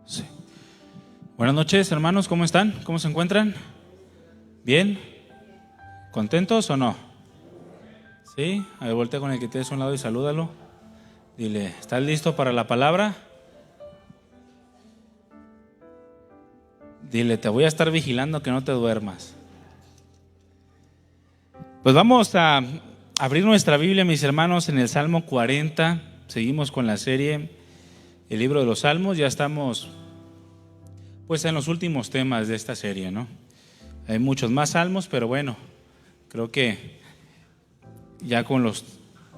Sí. Buenas noches, hermanos, ¿cómo están? ¿Cómo se encuentran? ¿Bien? ¿Contentos o no? Sí, a ver, voltea con el que tienes a un lado y salúdalo. Dile, ¿estás listo para la palabra? Dile, te voy a estar vigilando que no te duermas. Pues vamos a abrir nuestra Biblia, mis hermanos, en el Salmo 40. Seguimos con la serie, el libro de los Salmos. Ya estamos pues en los últimos temas de esta serie, ¿no? Hay muchos más salmos, pero bueno, creo que ya con los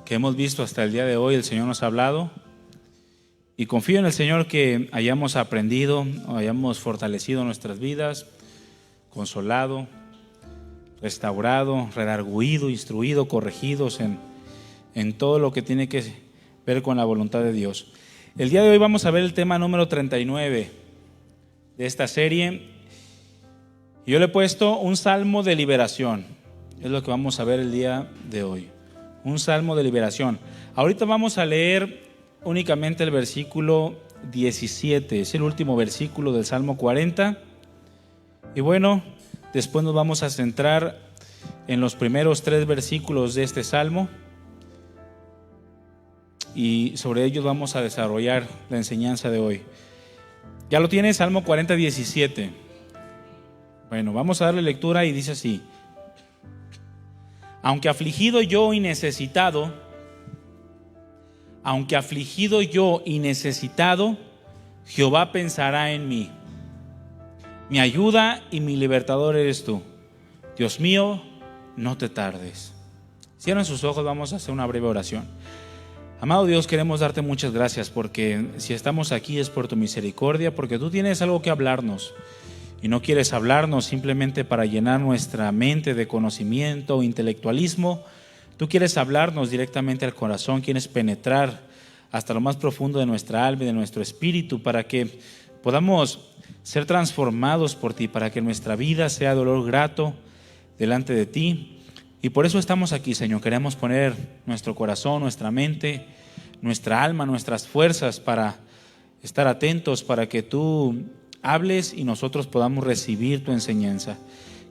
que hemos visto hasta el día de hoy, el Señor nos ha hablado. Y confío en el Señor que hayamos aprendido, hayamos fortalecido nuestras vidas, consolado, restaurado, redarguido, instruido, corregidos en todo lo que tiene que ver con la voluntad de Dios. El día de hoy vamos a ver el tema número 39 de esta serie. Yo le he puesto un salmo de liberación. Es lo que vamos a ver el día de hoy. Un salmo de liberación. Ahorita vamos a leer únicamente el versículo 17. Es el último versículo del Salmo 40. Y bueno, después nos vamos a centrar en los primeros 3 versículos de este salmo. Y sobre ellos vamos a desarrollar la enseñanza de hoy. ¿Ya lo tiene? Salmo 40, 17. Bueno, vamos a darle lectura y dice así: aunque afligido yo y necesitado, Jehová pensará en mí. Mi ayuda y mi libertador eres tú. Dios mío, no te tardes. Cierren sus ojos, vamos a hacer una breve oración. Amado Dios, queremos darte muchas gracias porque si estamos aquí es por tu misericordia, porque tú tienes algo que hablarnos. Y no quieres hablarnos simplemente para llenar nuestra mente de conocimiento o intelectualismo. Tú quieres hablarnos directamente al corazón, quieres penetrar hasta lo más profundo de nuestra alma y de nuestro espíritu para que podamos ser transformados por ti, para que nuestra vida sea de olor grato delante de ti. Y por eso estamos aquí, Señor. Queremos poner nuestro corazón, nuestra mente, nuestra alma, nuestras fuerzas para estar atentos, para que tú hables y nosotros podamos recibir tu enseñanza.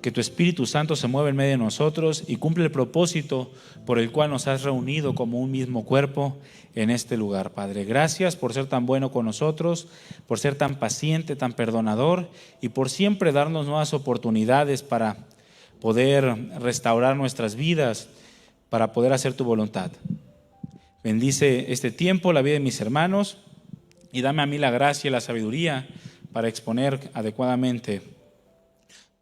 Que tu Espíritu Santo se mueva en medio de nosotros y cumple el propósito por el cual nos has reunido como un mismo cuerpo en este lugar, Padre. Gracias por ser tan bueno con nosotros, por ser tan paciente, tan perdonador y por siempre darnos nuevas oportunidades para poder restaurar nuestras vidas, para poder hacer tu voluntad. Bendice este tiempo, la vida de mis hermanos, y dame a mí la gracia y la sabiduría para exponer adecuadamente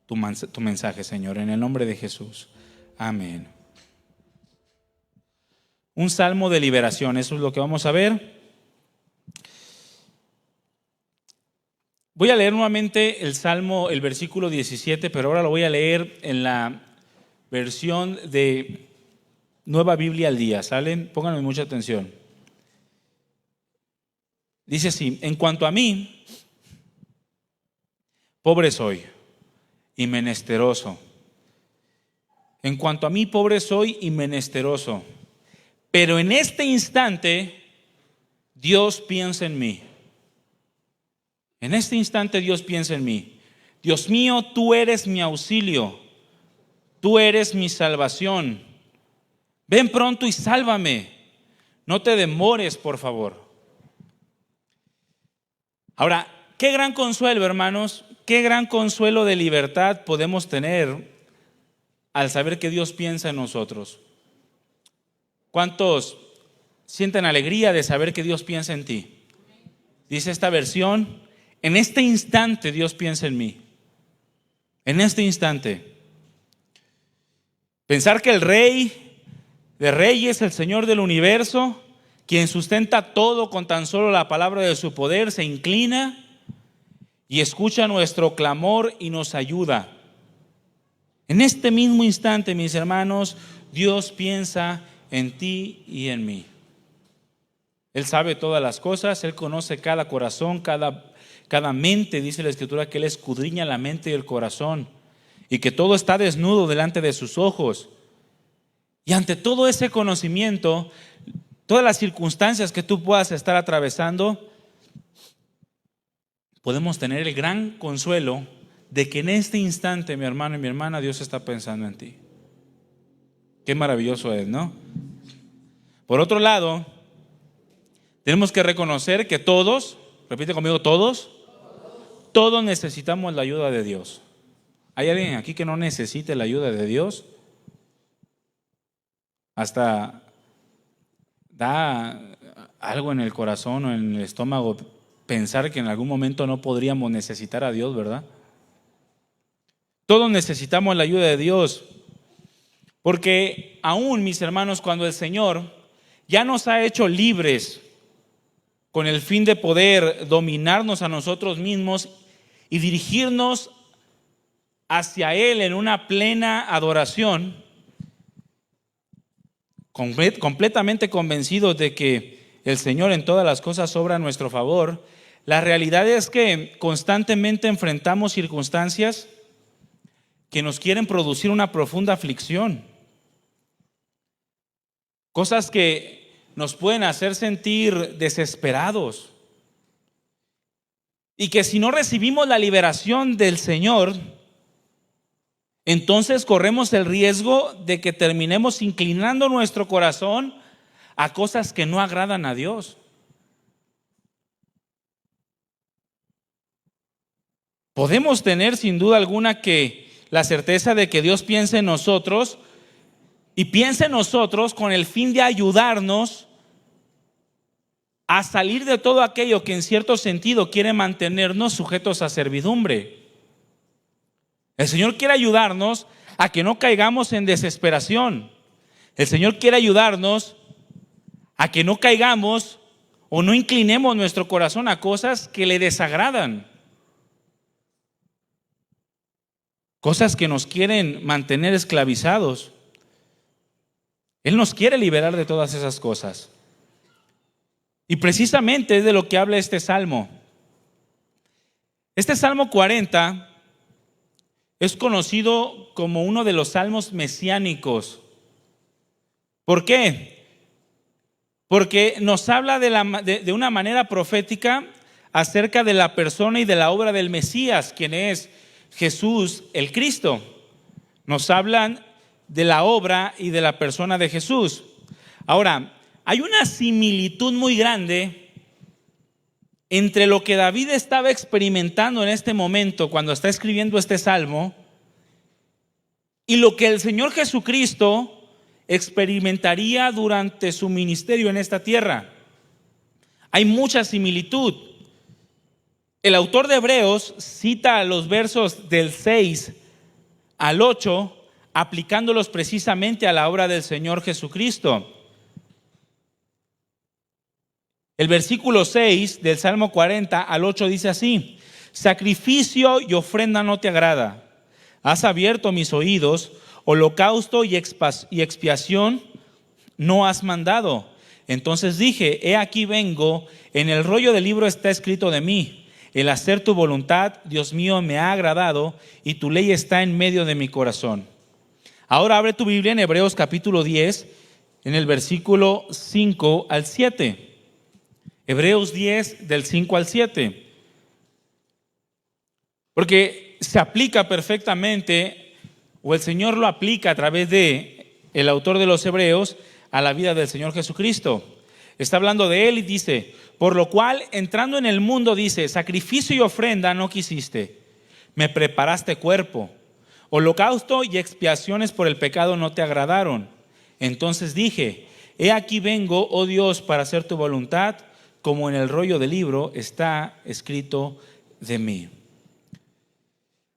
tu mensaje, Señor, en el nombre de Jesús. Amén. Un salmo de liberación, eso es lo que vamos a ver. Voy a leer nuevamente el salmo, el versículo 17, pero ahora lo voy a leer en la versión de Nueva Biblia al Día. ¿Salen? Pónganme mucha atención. Dice así: en cuanto a mí, pobre soy y menesteroso. En cuanto a mí, pobre soy y menesteroso. Pero en este instante, Dios piensa en mí. En este instante Dios piensa en mí. Dios mío, tú eres mi auxilio. Tú eres mi salvación. Ven pronto y sálvame. No te demores, por favor. Ahora, qué gran consuelo, hermanos, qué gran consuelo de libertad podemos tener al saber que Dios piensa en nosotros. ¿Cuántos sienten alegría de saber que Dios piensa en ti? Dice esta versión: en este instante Dios piensa en mí. En este instante. Pensar que el Rey de Reyes, el Señor del universo, quien sustenta todo con tan solo la palabra de su poder, se inclina y escucha nuestro clamor y nos ayuda. En este mismo instante, mis hermanos, Dios piensa en ti y en mí. Él sabe todas las cosas, Él conoce cada corazón, cada mente. Dice la Escritura que Él escudriña la mente y el corazón y que todo está desnudo delante de sus ojos. Y ante todo ese conocimiento, todas las circunstancias que tú puedas estar atravesando, podemos tener el gran consuelo de que en este instante, mi hermano y mi hermana, Dios está pensando en ti. Qué maravilloso es, ¿no? Por otro lado, tenemos que reconocer que todos, repite conmigo, todos necesitamos la ayuda de Dios. ¿Hay alguien aquí que no necesite la ayuda de Dios? Hasta da algo en el corazón o en el estómago pensar que en algún momento no podríamos necesitar a Dios, ¿verdad? Todos necesitamos la ayuda de Dios, porque aún, mis hermanos, cuando el Señor ya nos ha hecho libres con el fin de poder dominarnos a nosotros mismos y dirigirnos hacia Él en una plena adoración, completamente convencidos de que el Señor en todas las cosas obra a nuestro favor, la realidad es que constantemente enfrentamos circunstancias que nos quieren producir una profunda aflicción, cosas que nos pueden hacer sentir desesperados, y que si no recibimos la liberación del Señor, entonces corremos el riesgo de que terminemos inclinando nuestro corazón a cosas que no agradan a Dios. Podemos tener sin duda alguna que la certeza de que Dios piensa en nosotros y piensa en nosotros con el fin de ayudarnos a salir de todo aquello que en cierto sentido quiere mantenernos sujetos a servidumbre. El Señor quiere ayudarnos a que no caigamos en desesperación. El Señor quiere ayudarnos a que no caigamos o no inclinemos nuestro corazón a cosas que le desagradan, cosas que nos quieren mantener esclavizados. Él nos quiere liberar de todas esas cosas. Y precisamente es de lo que habla este salmo. Este Salmo 40 es conocido como uno de los salmos mesiánicos. ¿Por qué? Porque nos habla de una manera profética acerca de la persona y de la obra del Mesías, quien es Jesús el Cristo. Nos hablan de la obra y de la persona de Jesús. Ahora, hay una similitud muy grande entre lo que David estaba experimentando en este momento cuando está escribiendo este salmo y lo que el Señor Jesucristo experimentaría durante su ministerio en esta tierra. Hay mucha similitud. El autor de Hebreos cita los versos del 6 al 8, aplicándolos precisamente a la obra del Señor Jesucristo. El versículo 6 del Salmo 40 al 8 dice así: sacrificio y ofrenda no te agrada. Has abierto mis oídos, holocausto y expiación no has mandado. Entonces dije, he aquí vengo, en el rollo del libro está escrito de mí. El hacer tu voluntad, Dios mío, me ha agradado, y tu ley está en medio de mi corazón. Ahora abre tu Biblia en Hebreos capítulo 10, en el versículo 5 al 7. Hebreos 10 del 5 al 7. Porque se aplica perfectamente, o el Señor lo aplica a través de el autor de los Hebreos a la vida del Señor Jesucristo. Está hablando de Él y dice: por lo cual, entrando en el mundo, dice, sacrificio y ofrenda no quisiste, me preparaste cuerpo. Holocausto y expiaciones por el pecado no te agradaron. Entonces dije, he aquí vengo, oh Dios, para hacer tu voluntad, como en el rollo del libro está escrito de mí.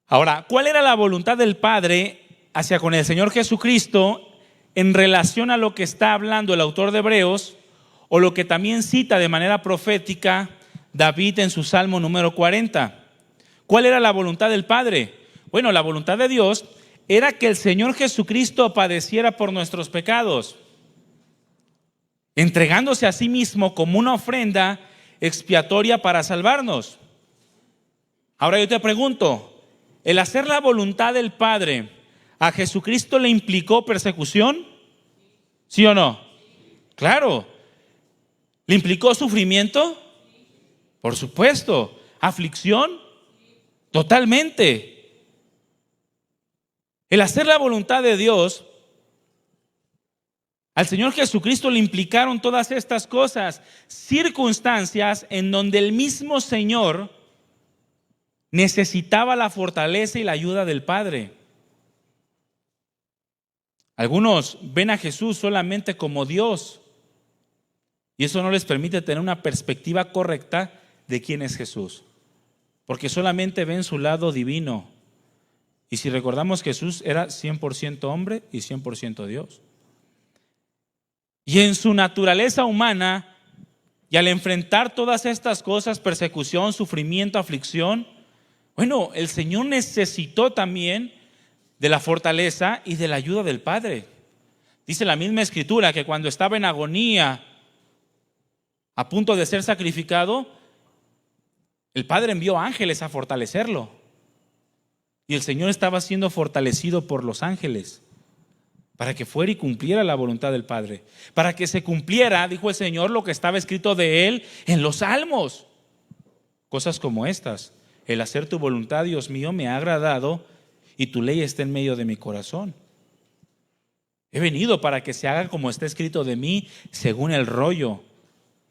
Ahora, ¿cuál era la voluntad del Padre hacia con el Señor Jesucristo en relación a lo que está hablando el autor de Hebreos, o lo que también cita de manera profética David en su Salmo número 40? ¿Cuál era la voluntad del Padre? Bueno, la voluntad de Dios era que el Señor Jesucristo padeciera por nuestros pecados, entregándose a sí mismo como una ofrenda expiatoria para salvarnos. Ahora yo te pregunto, ¿el hacer la voluntad del Padre a Jesucristo le implicó persecución? ¿Sí o no? Claro. ¿Le implicó sufrimiento? Por supuesto. ¿Aflicción? Totalmente. El hacer la voluntad de Dios, al Señor Jesucristo le implicaron todas estas cosas, circunstancias en donde el mismo Señor necesitaba la fortaleza y la ayuda del Padre. Algunos ven a Jesús solamente como Dios y eso no les permite tener una perspectiva correcta de quién es Jesús, porque solamente ven su lado divino. Y si recordamos, Jesús era 100% hombre y 100% Dios. Y en su naturaleza humana, y al enfrentar todas estas cosas, persecución, sufrimiento, aflicción, bueno, el Señor necesitó también de la fortaleza y de la ayuda del Padre. Dice la misma Escritura que cuando estaba en agonía, a punto de ser sacrificado, el Padre envió ángeles a fortalecerlo. Y el Señor estaba siendo fortalecido por los ángeles para que fuera y cumpliera la voluntad del Padre. Para que se cumpliera, dijo el Señor, lo que estaba escrito de Él en los Salmos. Cosas como estas: el hacer tu voluntad, Dios mío, me ha agradado y tu ley está en medio de mi corazón. He venido para que se haga como está escrito de mí, según el rollo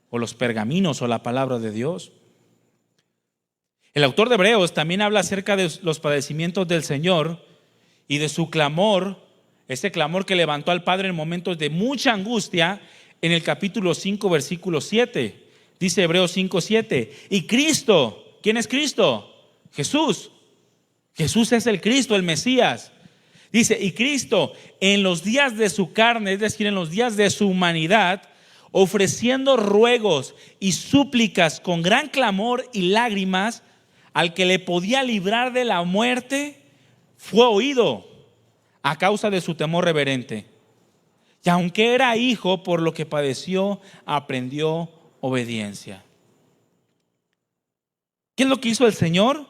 o los pergaminos o la palabra de Dios. El autor de Hebreos también habla acerca de los padecimientos del Señor y de su clamor, ese clamor que levantó al Padre en momentos de mucha angustia, en el capítulo 5, versículo 7. Dice Hebreos 5, 7. Y Cristo, ¿quién es Cristo? Jesús. Jesús es el Cristo, el Mesías. Dice, y Cristo en los días de su carne, es decir, en los días de su humanidad, ofreciendo ruegos y súplicas con gran clamor y lágrimas al que le podía librar de la muerte, fue oído a causa de su temor reverente. Y aunque era hijo, por lo que padeció, aprendió obediencia. ¿Qué es lo que hizo el Señor?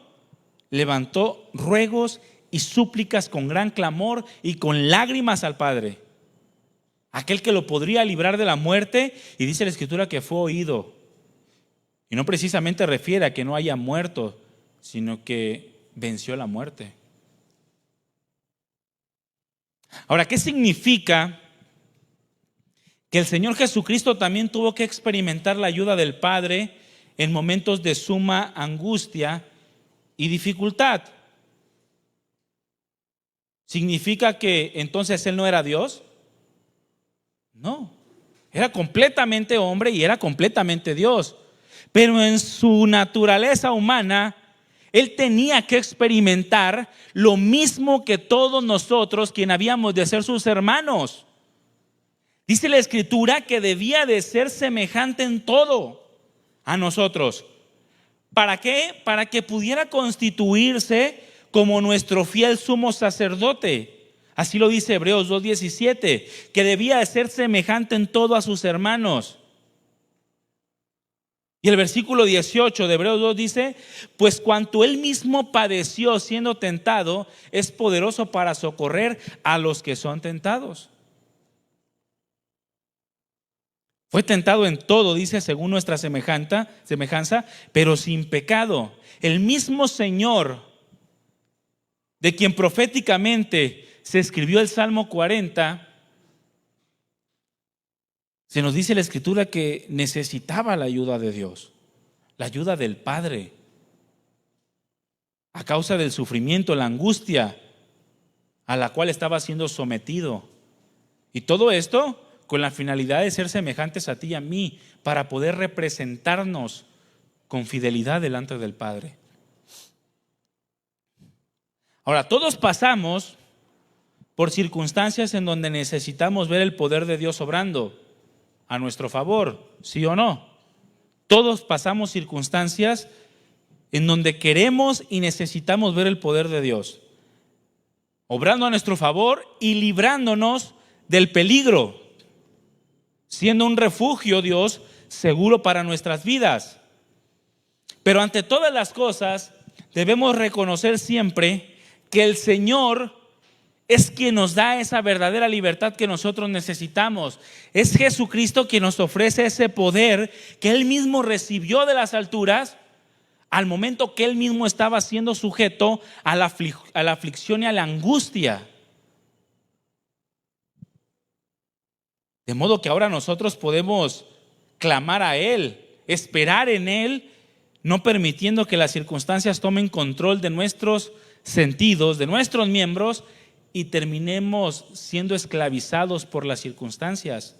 Levantó ruegos y súplicas con gran clamor y con lágrimas al Padre, aquel que lo podría librar de la muerte, y dice la Escritura que fue oído. Y no precisamente refiere a que no haya muerto, sino que venció la muerte. Ahora, ¿qué significa que el Señor Jesucristo también tuvo que experimentar la ayuda del Padre en momentos de suma angustia y dificultad? ¿Significa que entonces Él no era Dios? No, era completamente hombre y era completamente Dios. Pero en su naturaleza humana, Él tenía que experimentar lo mismo que todos nosotros, quien habíamos de ser sus hermanos. Dice la Escritura que debía de ser semejante en todo a nosotros. ¿Para qué? Para que pudiera constituirse como nuestro fiel sumo sacerdote. Así lo dice Hebreos 2:17, que debía de ser semejante en todo a sus hermanos. Y el versículo 18 de Hebreos 2 dice, pues cuanto Él mismo padeció siendo tentado, es poderoso para socorrer a los que son tentados. Fue tentado en todo, dice, según nuestra semejanza, pero sin pecado. El mismo Señor, de quien proféticamente se escribió el Salmo 40, se nos dice en la Escritura que necesitaba la ayuda de Dios, la ayuda del Padre, a causa del sufrimiento, la angustia a la cual estaba siendo sometido. Y todo esto con la finalidad de ser semejantes a ti y a mí, para poder representarnos con fidelidad delante del Padre. Ahora, todos pasamos por circunstancias en donde necesitamos ver el poder de Dios obrando a nuestro favor, ¿sí o no? Todos pasamos circunstancias en donde queremos y necesitamos ver el poder de Dios obrando a nuestro favor y librándonos del peligro, siendo un refugio, Dios, seguro para nuestras vidas. Pero ante todas las cosas debemos reconocer siempre que el Señor es quien nos da esa verdadera libertad que nosotros necesitamos. Es Jesucristo quien nos ofrece ese poder que Él mismo recibió de las alturas al momento que él mismo estaba siendo sujeto a la aflicción y a la angustia. De modo que ahora nosotros podemos clamar a Él, esperar en Él, no permitiendo que las circunstancias tomen control de nuestros sentidos, de nuestros miembros, y terminemos siendo esclavizados por las circunstancias.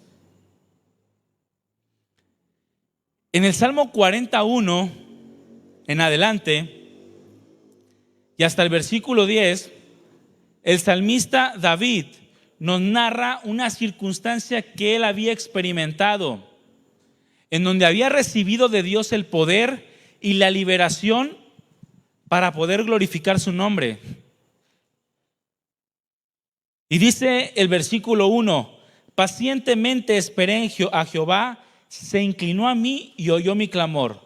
En el Salmo 41 en adelante y hasta el versículo 10, el salmista David nos narra una circunstancia que él había experimentado, en donde había recibido de Dios el poder y la liberación para poder glorificar su nombre. Y dice el versículo 1: pacientemente esperé a Jehová, se inclinó a mí y oyó mi clamor,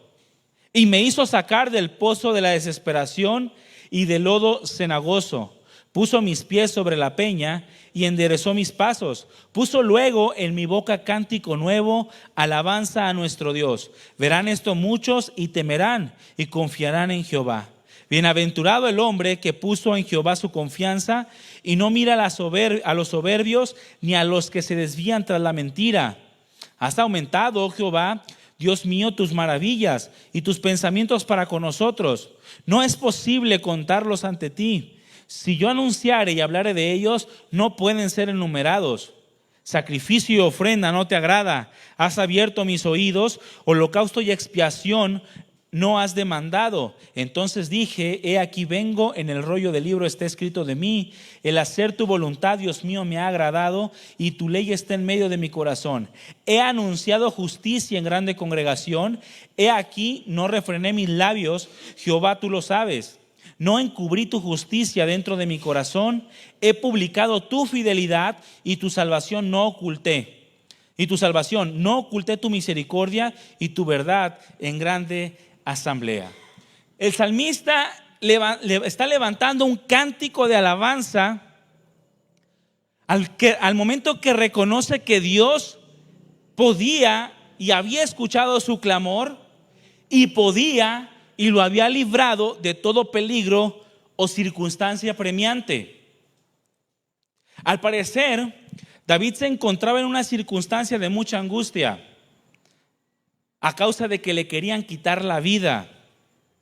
y me hizo sacar del pozo de la desesperación y del lodo cenagoso. Puso mis pies sobre la peña y enderezó mis pasos. Puso luego en mi boca cántico nuevo, alabanza a nuestro Dios. Verán esto muchos y temerán y confiarán en Jehová. Bienaventurado el hombre que puso en Jehová su confianza y no mira a los soberbios ni a los que se desvían tras la mentira. Has aumentado, oh Jehová, Dios mío, tus maravillas y tus pensamientos para con nosotros. No es posible contarlos ante ti. Si yo anunciare y hablare de ellos, no pueden ser enumerados. Sacrificio y ofrenda no te agrada. Has abierto mis oídos, holocausto y expiación no has demandado. Entonces dije: he aquí vengo, en el rollo del libro está escrito de mí. El hacer tu voluntad, Dios mío, me ha agradado, y tu ley está en medio de mi corazón. He anunciado justicia en grande congregación. He aquí, no refrené mis labios. Jehová, tú lo sabes. No encubrí tu justicia dentro de mi corazón. He publicado tu fidelidad y tu salvación no oculté. No oculté tu misericordia y tu verdad en grande asamblea. El salmista está levantando un cántico de alabanza al momento que reconoce que Dios podía y había escuchado su clamor y podía y lo había librado de todo peligro o circunstancia apremiante. Al parecer, David se encontraba en una circunstancia de mucha angustia a causa de que le querían quitar la vida.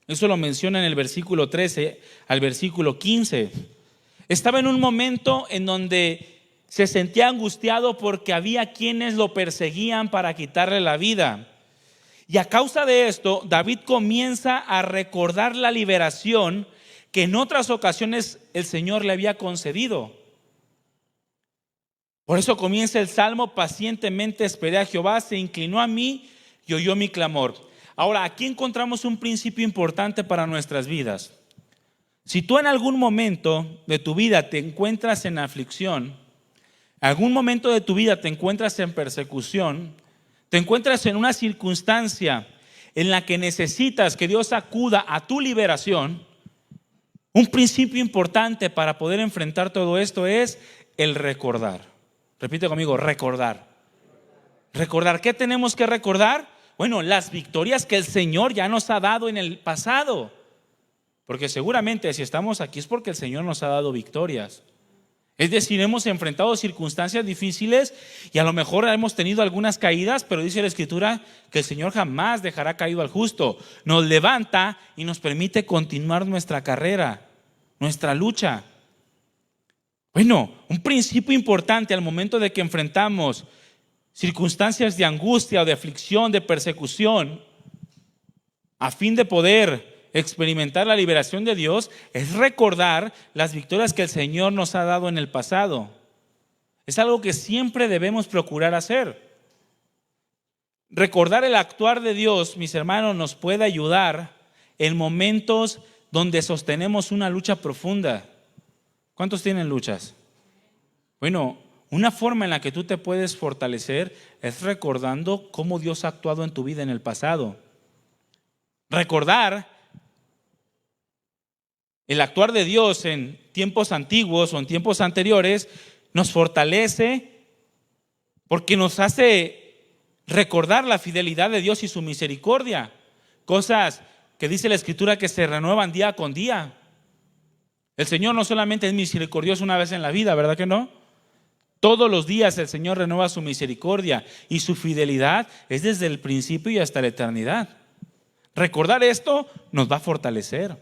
Eso lo menciona en el versículo 13 al versículo 15. Estaba en un momento en donde se sentía angustiado porque había quienes lo perseguían para quitarle la vida. Y a causa de esto, David comienza a recordar la liberación que en otras ocasiones el Señor le había concedido. Por eso comienza el salmo: pacientemente esperé a Jehová, se inclinó a mí y oyó mi clamor. Ahora, aquí encontramos un principio importante para nuestras vidas. Si tú en algún momento de tu vida te encuentras en aflicción, algún momento de tu vida te encuentras en persecución, te encuentras en una circunstancia en la que necesitas que Dios acuda a tu liberación, un principio importante para poder enfrentar todo esto es el recordar. Repite conmigo: recordar. ¿Recordar qué tenemos que recordar? Bueno, las victorias que el Señor ya nos ha dado en el pasado. Porque seguramente si estamos aquí es porque el Señor nos ha dado victorias. Es decir, hemos enfrentado circunstancias difíciles y a lo mejor hemos tenido algunas caídas, pero dice la Escritura que el Señor jamás dejará caído al justo. Nos levanta y nos permite continuar nuestra carrera, nuestra lucha. Bueno, un principio importante al momento de que enfrentamos circunstancias de angustia o de aflicción, de persecución, a fin de poder experimentar la liberación de Dios, es recordar las victorias que el Señor nos ha dado en el pasado. Es algo que siempre debemos procurar hacer. Recordar el actuar de Dios, mis hermanos, nos puede ayudar en momentos donde sostenemos una lucha profunda. ¿Cuántos tienen luchas? Bueno, una forma en la que tú te puedes fortalecer es recordando cómo Dios ha actuado en tu vida en el pasado. Recordar el actuar de Dios en tiempos antiguos o en tiempos anteriores nos fortalece porque nos hace recordar la fidelidad de Dios y su misericordia. Cosas que dice la Escritura que se renuevan día con día. El Señor no solamente es misericordioso una vez en la vida, ¿verdad que no? Todos los días el Señor renueva su misericordia y su fidelidad es desde el principio y hasta la eternidad. Recordar esto nos va a fortalecer.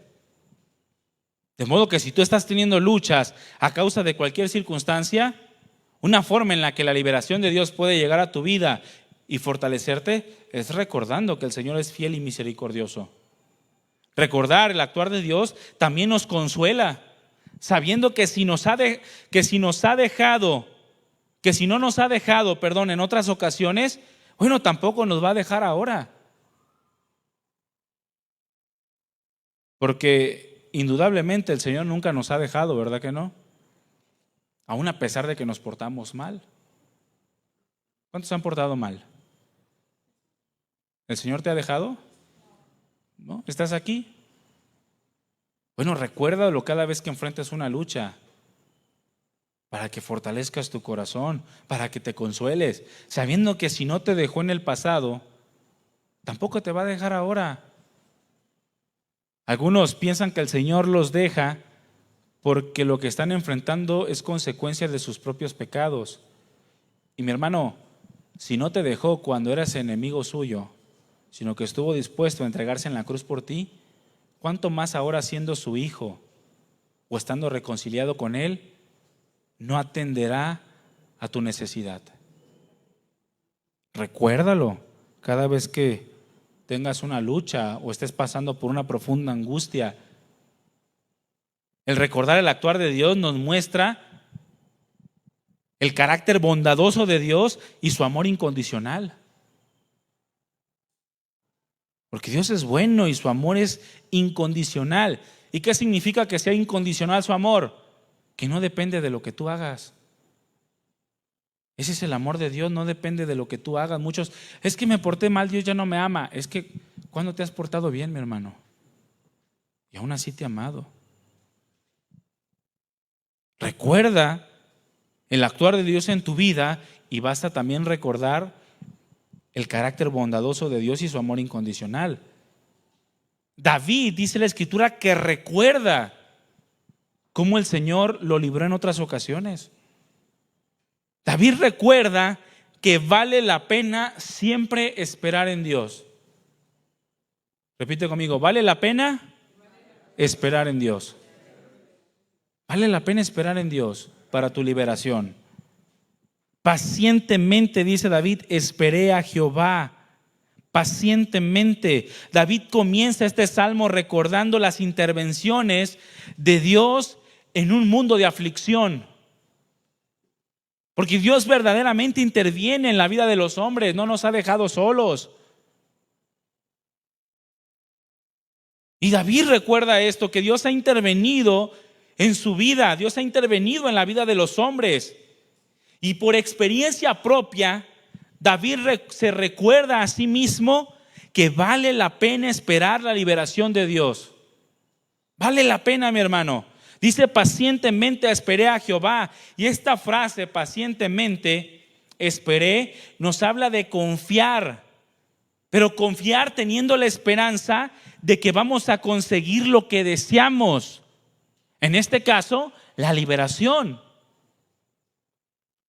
De modo que si tú estás teniendo luchas a causa de cualquier circunstancia, una forma en la que la liberación de Dios puede llegar a tu vida y fortalecerte es recordando que el Señor es fiel y misericordioso. Recordar el actuar de Dios también nos consuela, sabiendo que si no nos ha dejado en otras ocasiones, bueno, tampoco nos va a dejar ahora. Porque indudablemente el Señor nunca nos ha dejado, ¿verdad que no? Aún a pesar de que nos portamos mal. ¿Cuántos se han portado mal? ¿El Señor te ha dejado? ¿No? ¿Estás aquí? Bueno, recuérdalo cada vez que enfrentes una lucha, para que fortalezcas tu corazón, para que te consueles, sabiendo que si no te dejó en el pasado, tampoco te va a dejar ahora. Algunos piensan que el Señor los deja porque lo que están enfrentando es consecuencia de sus propios pecados. Y mi hermano, si no te dejó cuando eras enemigo suyo, sino que estuvo dispuesto a entregarse en la cruz por ti, ¿cuánto más ahora siendo su hijo o estando reconciliado con Él, no atenderá a tu necesidad? Recuérdalo cada vez que tengas una lucha o estés pasando por una profunda angustia. El recordar el actuar de Dios nos muestra el carácter bondadoso de Dios y su amor incondicional. Porque Dios es bueno y su amor es incondicional. ¿Y qué significa que sea incondicional su amor? Que no depende de lo que tú hagas. Ese es el amor de Dios, no depende de lo que tú hagas. Muchos, es que me porté mal, Dios ya no me ama. Es que, ¿cuándo te has portado bien, mi hermano? Y aún así te ha amado. Recuerda el actuar de Dios en tu vida y basta también recordar el carácter bondadoso de Dios y su amor incondicional. David, dice la Escritura, que recuerda cómo el Señor lo libró en otras ocasiones. David recuerda que vale la pena siempre esperar en Dios. Repite conmigo, ¿vale la pena esperar en Dios? Vale la pena esperar en Dios para tu liberación. Pacientemente, dice David, esperé a Jehová. Pacientemente. David comienza este salmo recordando las intervenciones de Dios en un mundo de aflicción. Porque Dios verdaderamente interviene en la vida de los hombres, no nos ha dejado solos. Y David recuerda esto, que Dios ha intervenido en su vida, Dios ha intervenido en la vida de los hombres. Y por experiencia propia, David se recuerda a sí mismo que vale la pena esperar la liberación de Dios. Vale la pena, mi hermano. Dice, pacientemente esperé a Jehová. Y esta frase, pacientemente esperé, nos habla de confiar. Pero confiar teniendo la esperanza de que vamos a conseguir lo que deseamos. En este caso, la liberación.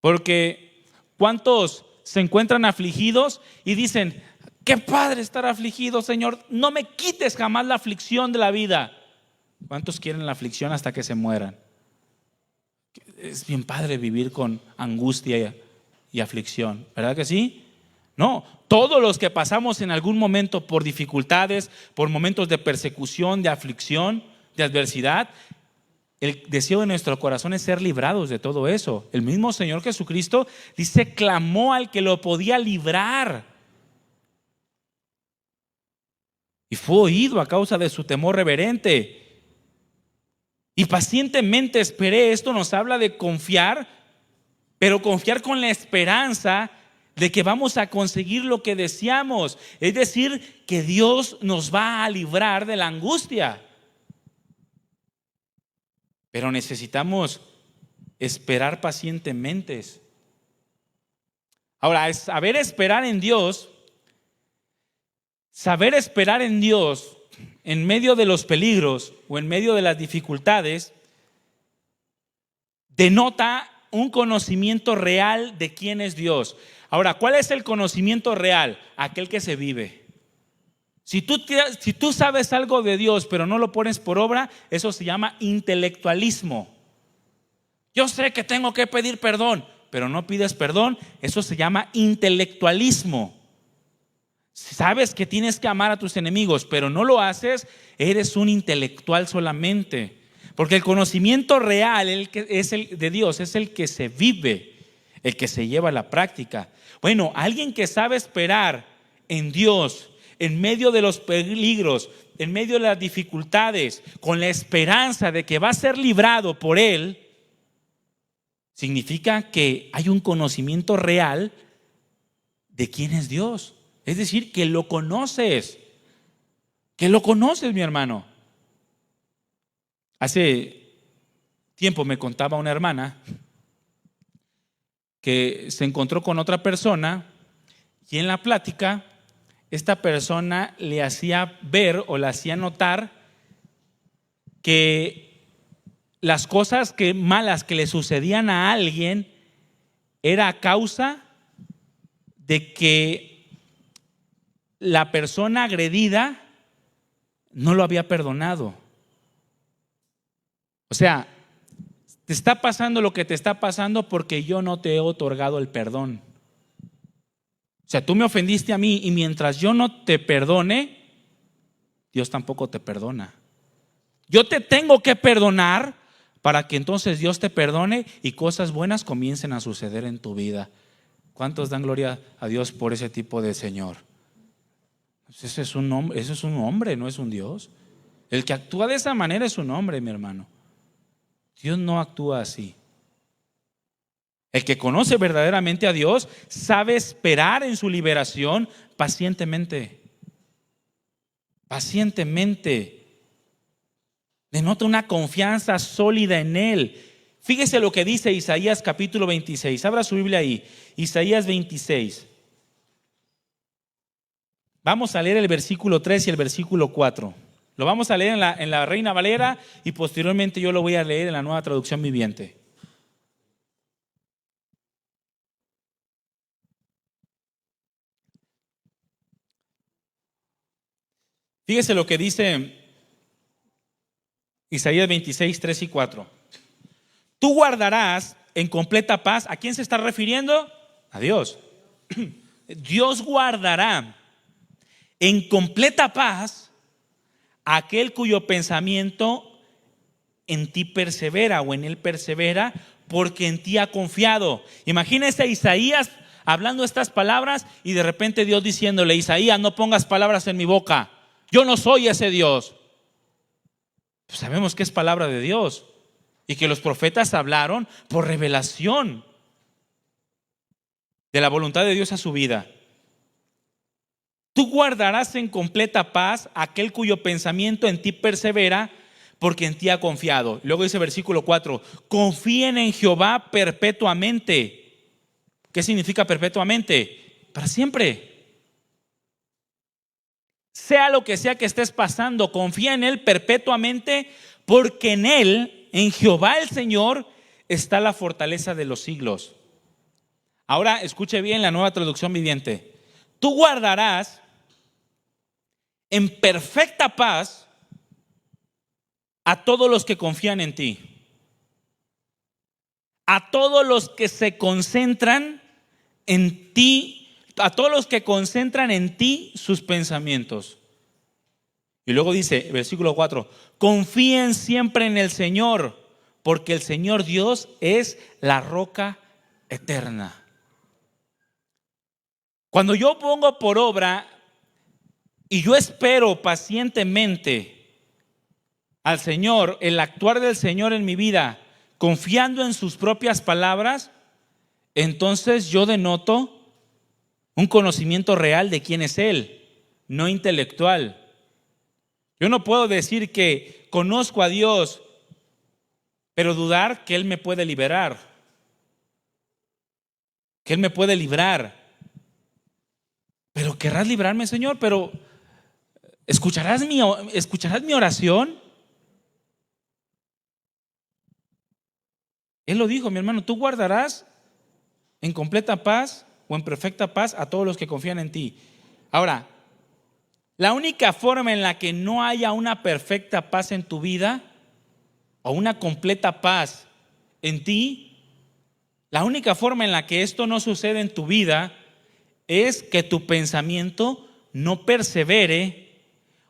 Porque ¿cuántos se encuentran afligidos y dicen, qué padre estar afligido, Señor, no me quites jamás la aflicción de la vida? ¿Cuántos quieren la aflicción hasta que se mueran? Es bien padre vivir con angustia y aflicción, ¿verdad que sí? No, todos los que pasamos en algún momento por dificultades, por momentos de persecución, de aflicción, de adversidad, el deseo de nuestro corazón es ser librados de todo eso. El mismo Señor Jesucristo dice, clamó al que lo podía librar. Y fue oído a causa de su temor reverente. Y pacientemente esperé. Esto nos habla de confiar, pero confiar con la esperanza de que vamos a conseguir lo que deseamos. Es decir, que Dios nos va a librar de la angustia. Pero necesitamos esperar pacientemente. Ahora, saber esperar en Dios en medio de los peligros o en medio de las dificultades denota un conocimiento real de quién es Dios. Ahora, ¿cuál es el conocimiento real? Aquel que se vive. Si tú sabes algo de Dios pero no lo pones por obra, eso se llama intelectualismo. Yo sé que tengo que pedir perdón, pero no pides perdón, eso se llama intelectualismo. Sabes que tienes que amar a tus enemigos, pero no lo haces, eres un intelectual solamente. Porque el conocimiento real de Dios es el que se vive, el que se lleva a la práctica. Bueno, alguien que sabe esperar en Dios, en medio de los peligros, en medio de las dificultades, con la esperanza de que va a ser librado por Él, significa que hay un conocimiento real de quién es Dios. Es decir, que lo conoces, mi hermano. Hace tiempo me contaba una hermana que se encontró con otra persona y en la plática esta persona le hacía ver o le hacía notar que las cosas malas que le sucedían a alguien era a causa de que la persona agredida no lo había perdonado. O sea, te está pasando lo que te está pasando porque yo no te he otorgado el perdón. O sea, tú me ofendiste a mí y mientras yo no te perdone, Dios tampoco te perdona. Yo te tengo que perdonar para que entonces Dios te perdone y cosas buenas comiencen a suceder en tu vida. ¿Cuántos dan gloria a Dios por ese tipo de Señor? Ese es un hombre, no es un Dios. El que actúa de esa manera es un hombre, mi hermano. Dios no actúa así. El que conoce verdaderamente a Dios sabe esperar en su liberación pacientemente. Pacientemente. Denota una confianza sólida en Él. Fíjese lo que dice Isaías capítulo 26. Abra su Biblia ahí. Isaías 26. Vamos a leer el versículo 3 y el versículo 4. Lo vamos a leer en la Reina Valera y posteriormente yo lo voy a leer en la Nueva Traducción Viviente. Fíjese lo que dice Isaías 26, 3 y 4. Tú guardarás en completa paz. ¿A quién se está refiriendo? A Dios. Dios guardará en completa paz a aquel cuyo pensamiento en ti persevera o en él persevera porque en ti ha confiado. Imagínese a Isaías hablando estas palabras y de repente Dios diciéndole: Isaías, no pongas palabras en mi boca, yo no soy ese Dios. Pues sabemos que es palabra de Dios y que los profetas hablaron por revelación de la voluntad de Dios a su vida. Tú guardarás en completa paz a aquel cuyo pensamiento en ti persevera porque en ti ha confiado. Luego dice versículo 4: confíen en Jehová perpetuamente. ¿Qué significa perpetuamente? Para siempre. Sea lo que sea que estés pasando, confía en Él perpetuamente, porque en Él, en Jehová el Señor, está la fortaleza de los siglos. Ahora escuche bien la Nueva Traducción Viviente. Tú guardarás en perfecta paz a todos los que confían en ti, a todos los que se concentran en ti, a todos los que concentran en ti sus pensamientos. Y luego dice, versículo 4: confíen siempre en el Señor, porque el Señor Dios es la roca eterna. Cuando yo pongo por obra y yo espero pacientemente al Señor, el actuar del Señor en mi vida, confiando en sus propias palabras, entonces yo denoto un conocimiento real de quién es Él, no intelectual. Yo no puedo decir que conozco a Dios, pero dudar que Él me puede liberar, que Él me puede librar. Pero ¿querrás librarme, Señor? Pero ¿Escucharás mi oración? Él lo dijo, mi hermano, tú guardarás en completa paz o en perfecta paz a todos los que confían en ti. Ahora, la única forma en la que no haya una perfecta paz en tu vida o una completa paz en ti, la única forma en la que esto no sucede en tu vida es que tu pensamiento no persevere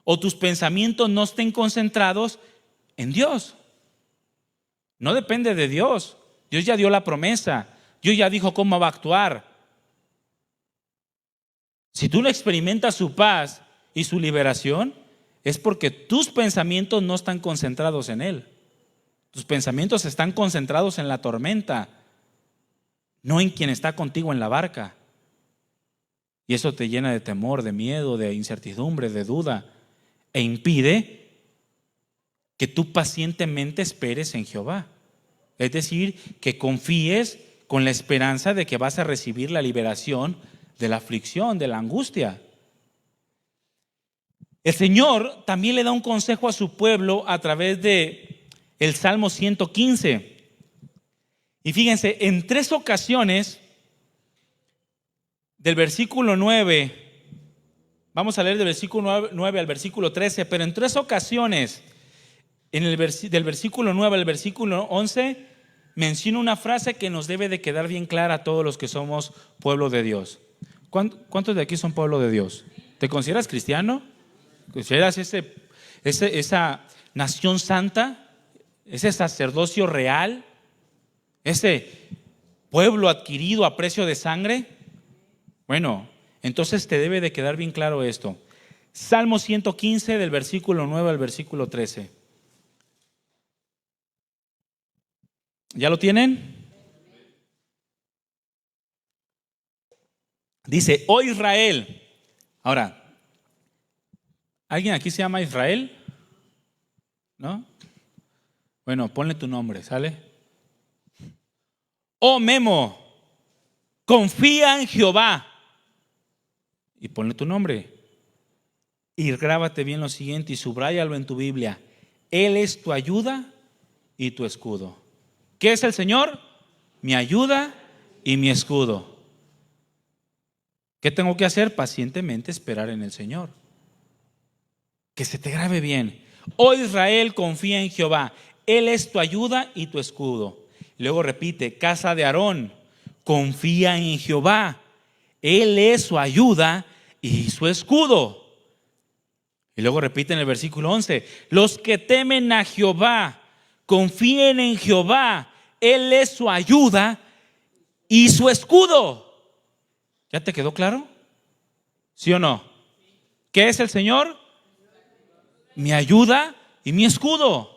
o tus pensamientos no estén concentrados en Dios. No depende de Dios. Dios ya dio la promesa. Dios ya dijo cómo va a actuar. Si tú no experimentas su paz y su liberación, es porque tus pensamientos no están concentrados en Él. Tus pensamientos están concentrados en la tormenta, no en quien está contigo en la barca. Y eso te llena de temor, de miedo, de incertidumbre, de duda, e impide que tú pacientemente esperes en Jehová. Es decir, que confíes con la esperanza de que vas a recibir la liberación de la aflicción, de la angustia. El Señor también le da un consejo a su pueblo a través de el Salmo 115. Y fíjense, en 3 ocasiones, del versículo 9, vamos a leer del versículo 9 al versículo 13, pero en 3 ocasiones, del versículo 9 al versículo 11, menciona una frase que nos debe de quedar bien clara a todos los que somos pueblo de Dios. ¿Cuántos de aquí son pueblo de Dios? ¿Te consideras cristiano? ¿Consideras esa nación santa? ¿Ese sacerdocio real? ¿Ese pueblo adquirido a precio de sangre? Bueno, entonces te debe de quedar bien claro esto. Salmo 115 del versículo 9 al versículo 13. ¿Ya lo tienen? Dice, oh Israel. Ahora, ¿alguien aquí se llama Israel? ¿No? Bueno, ponle tu nombre, ¿sale? Oh Memo, confía en Jehová. Y ponle tu nombre. Y grábate bien lo siguiente y subráyalo en tu Biblia. Él es tu ayuda y tu escudo. ¿Qué es el Señor? Mi ayuda y mi escudo. ¿Qué tengo que hacer? Pacientemente esperar en el Señor. Que se te grabe bien. Oh Israel, confía en Jehová. Él es tu ayuda y tu escudo. Luego repite, casa de Aarón, confía en Jehová. Él es su ayuda y su escudo. Y luego repite en el versículo 11, los que temen a Jehová, confíen en Jehová. Él es su ayuda y su escudo. ¿Ya te quedó claro? ¿Sí o no? ¿Qué es el Señor? Mi ayuda y mi escudo.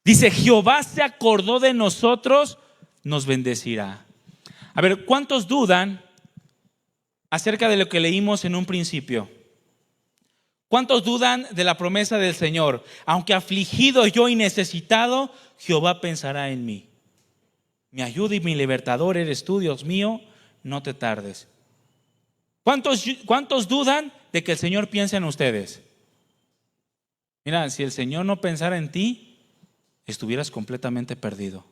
Dice, Jehová se acordó de nosotros, nos bendecirá. A ver, ¿cuántos dudan acerca de lo que leímos en un principio? ¿Cuántos dudan de la promesa del Señor? Aunque afligido yo y necesitado, Jehová pensará en mí. Mi ayuda y mi libertador eres tú, Dios mío, no te tardes. ¿Cuántos dudan de que el Señor piense en ustedes? Mira, si el Señor no pensara en ti, estuvieras completamente perdido.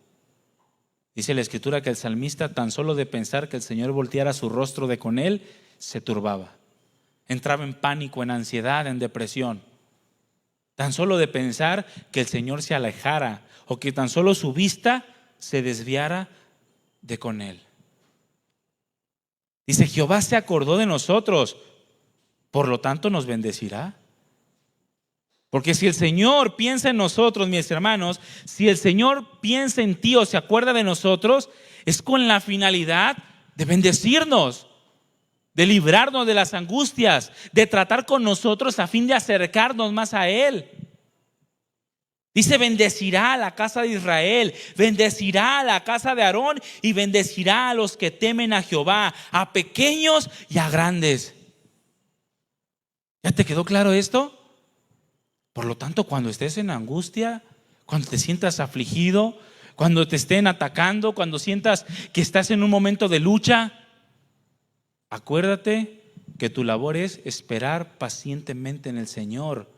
Dice la Escritura que el salmista, tan solo de pensar que el Señor volteara su rostro de con él, se turbaba. Entraba en pánico, en ansiedad, en depresión. Tan solo de pensar que el Señor se alejara o que tan solo su vista se desviara de con él. Dice, Jehová se acordó de nosotros, por lo tanto nos bendecirá. Porque si el Señor piensa en nosotros, mis hermanos, si el Señor piensa en ti o se acuerda de nosotros, es con la finalidad de bendecirnos, de librarnos de las angustias, de tratar con nosotros a fin de acercarnos más a Él. Dice, bendecirá a la casa de Israel, bendecirá a la casa de Aarón y bendecirá a los que temen a Jehová, a pequeños y a grandes. ¿Ya te quedó claro esto? Por lo tanto, cuando estés en angustia, cuando te sientas afligido, cuando te estén atacando, cuando sientas que estás en un momento de lucha, acuérdate que tu labor es esperar pacientemente en el Señor,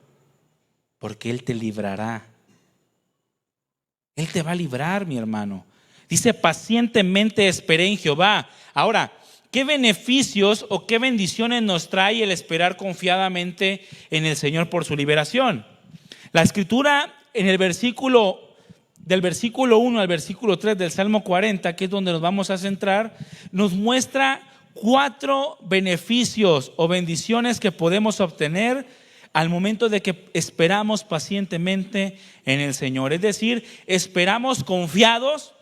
porque Él te librará. Él te va a librar, mi hermano. Dice, pacientemente esperé en Jehová. Ahora, ¿qué beneficios o qué bendiciones nos trae el esperar confiadamente en el Señor por su liberación? La Escritura en el del versículo 1 al versículo 3 del Salmo 40, que es donde nos vamos a centrar, nos muestra 4 beneficios o bendiciones que podemos obtener al momento de que esperamos pacientemente en el Señor. Es decir, esperamos confiados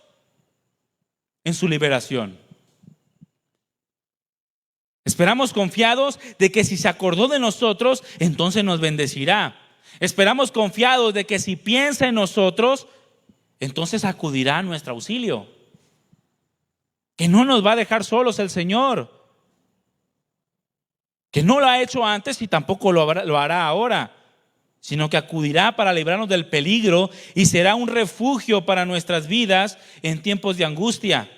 en su liberación. Esperamos confiados de que si se acordó de nosotros, entonces nos bendecirá. Esperamos confiados de que si piensa en nosotros, entonces acudirá a nuestro auxilio. Que no nos va a dejar solos el Señor. Que no lo ha hecho antes y tampoco lo hará ahora, sino que acudirá para librarnos del peligro y será un refugio para nuestras vidas en tiempos de angustia.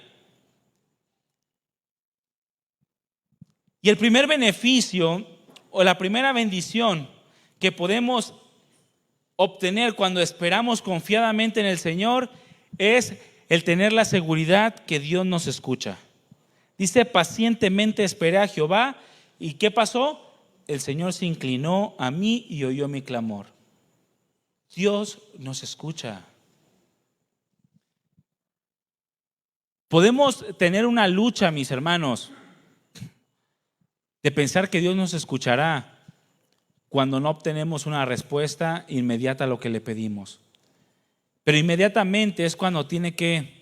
Y el primer beneficio o la primera bendición que podemos obtener cuando esperamos confiadamente en el Señor es el tener la seguridad que Dios nos escucha. Dice, pacientemente esperé a Jehová. ¿Y qué pasó? El Señor se inclinó a mí y oyó mi clamor. Dios nos escucha. Podemos tener una lucha, mis hermanos, de pensar que Dios nos escuchará cuando no obtenemos una respuesta inmediata a lo que le pedimos. Pero inmediatamente es cuando tiene que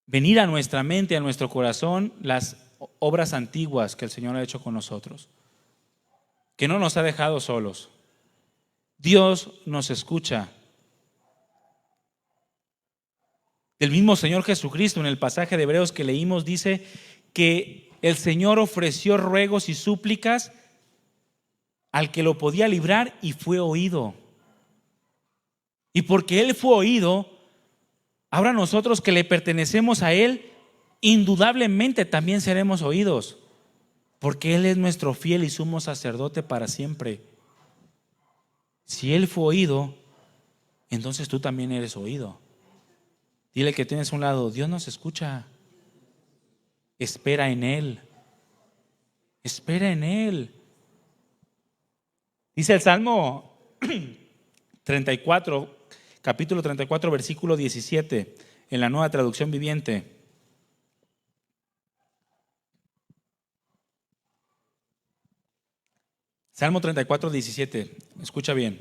venir a nuestra mente, a nuestro corazón, las obras antiguas que el Señor ha hecho con nosotros, que no nos ha dejado solos. Dios nos escucha. El mismo Señor Jesucristo, en el pasaje de Hebreos que leímos, dice que el Señor ofreció ruegos y súplicas al que lo podía librar y fue oído. Y porque Él fue oído, ahora nosotros que le pertenecemos a Él, indudablemente también seremos oídos, porque Él es nuestro fiel y sumo sacerdote para siempre. Si Él fue oído, entonces tú también eres oído. Dile que tienes a un lado, Dios nos escucha. Espera en Él. Espera en Él. Dice el Salmo 34, capítulo 34, versículo 17, en la Nueva Traducción Viviente. Salmo 34, 17. Escucha bien.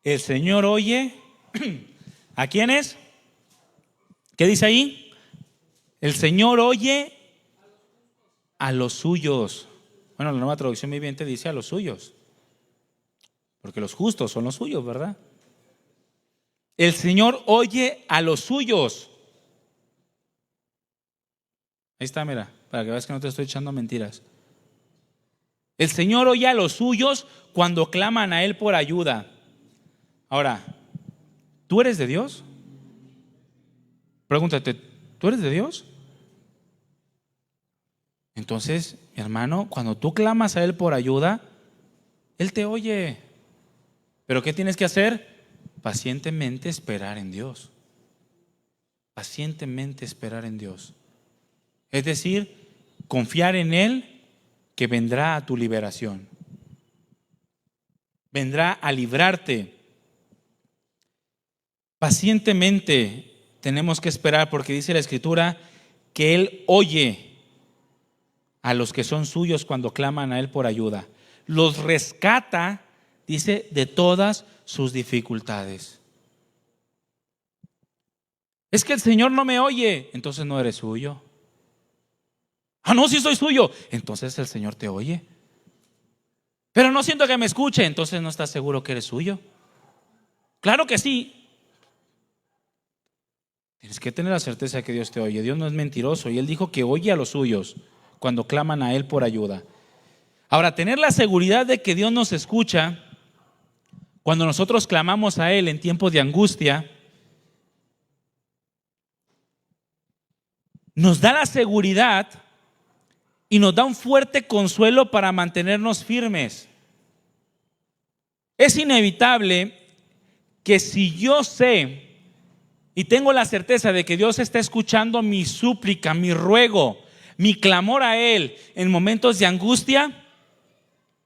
El Señor oye. ¿A quiénes? ¿Qué dice ahí? El Señor oye a los suyos. Bueno, la Nueva Traducción Viviente dice a los suyos, porque los justos son los suyos, ¿verdad? El Señor oye a los suyos. Ahí está, mira, para que veas que no te estoy echando mentiras. El Señor oye a los suyos cuando claman a Él por ayuda. Ahora, ¿tú eres de Dios? Pregúntate, ¿tú eres de Dios? Entonces, mi hermano, cuando tú clamas a Él por ayuda, Él te oye. ¿Pero qué tienes que hacer? Pacientemente esperar en Dios. Pacientemente esperar en Dios. Es decir, confiar en Él, que vendrá a tu liberación. Vendrá a librarte. Pacientemente tenemos que esperar, porque dice la Escritura que Él oye a los que son suyos cuando claman a Él por ayuda. Los rescata, dice, de todas sus dificultades. Es que el Señor no me oye, entonces no eres suyo. Ah, no, sí soy suyo, entonces el Señor te oye. Pero no siento que me escuche, entonces no estás seguro que eres suyo. Claro que sí. Tienes que tener la certeza de que Dios te oye. Dios no es mentiroso y Él dijo que oye a los suyos cuando claman a Él por ayuda. Ahora, tener la seguridad de que Dios nos escucha cuando nosotros clamamos a Él en tiempos de angustia nos da la seguridad y nos da un fuerte consuelo para mantenernos firmes. Es inevitable que si yo sé y tengo la certeza de que Dios está escuchando mi súplica, mi ruego, mi clamor a Él en momentos de angustia,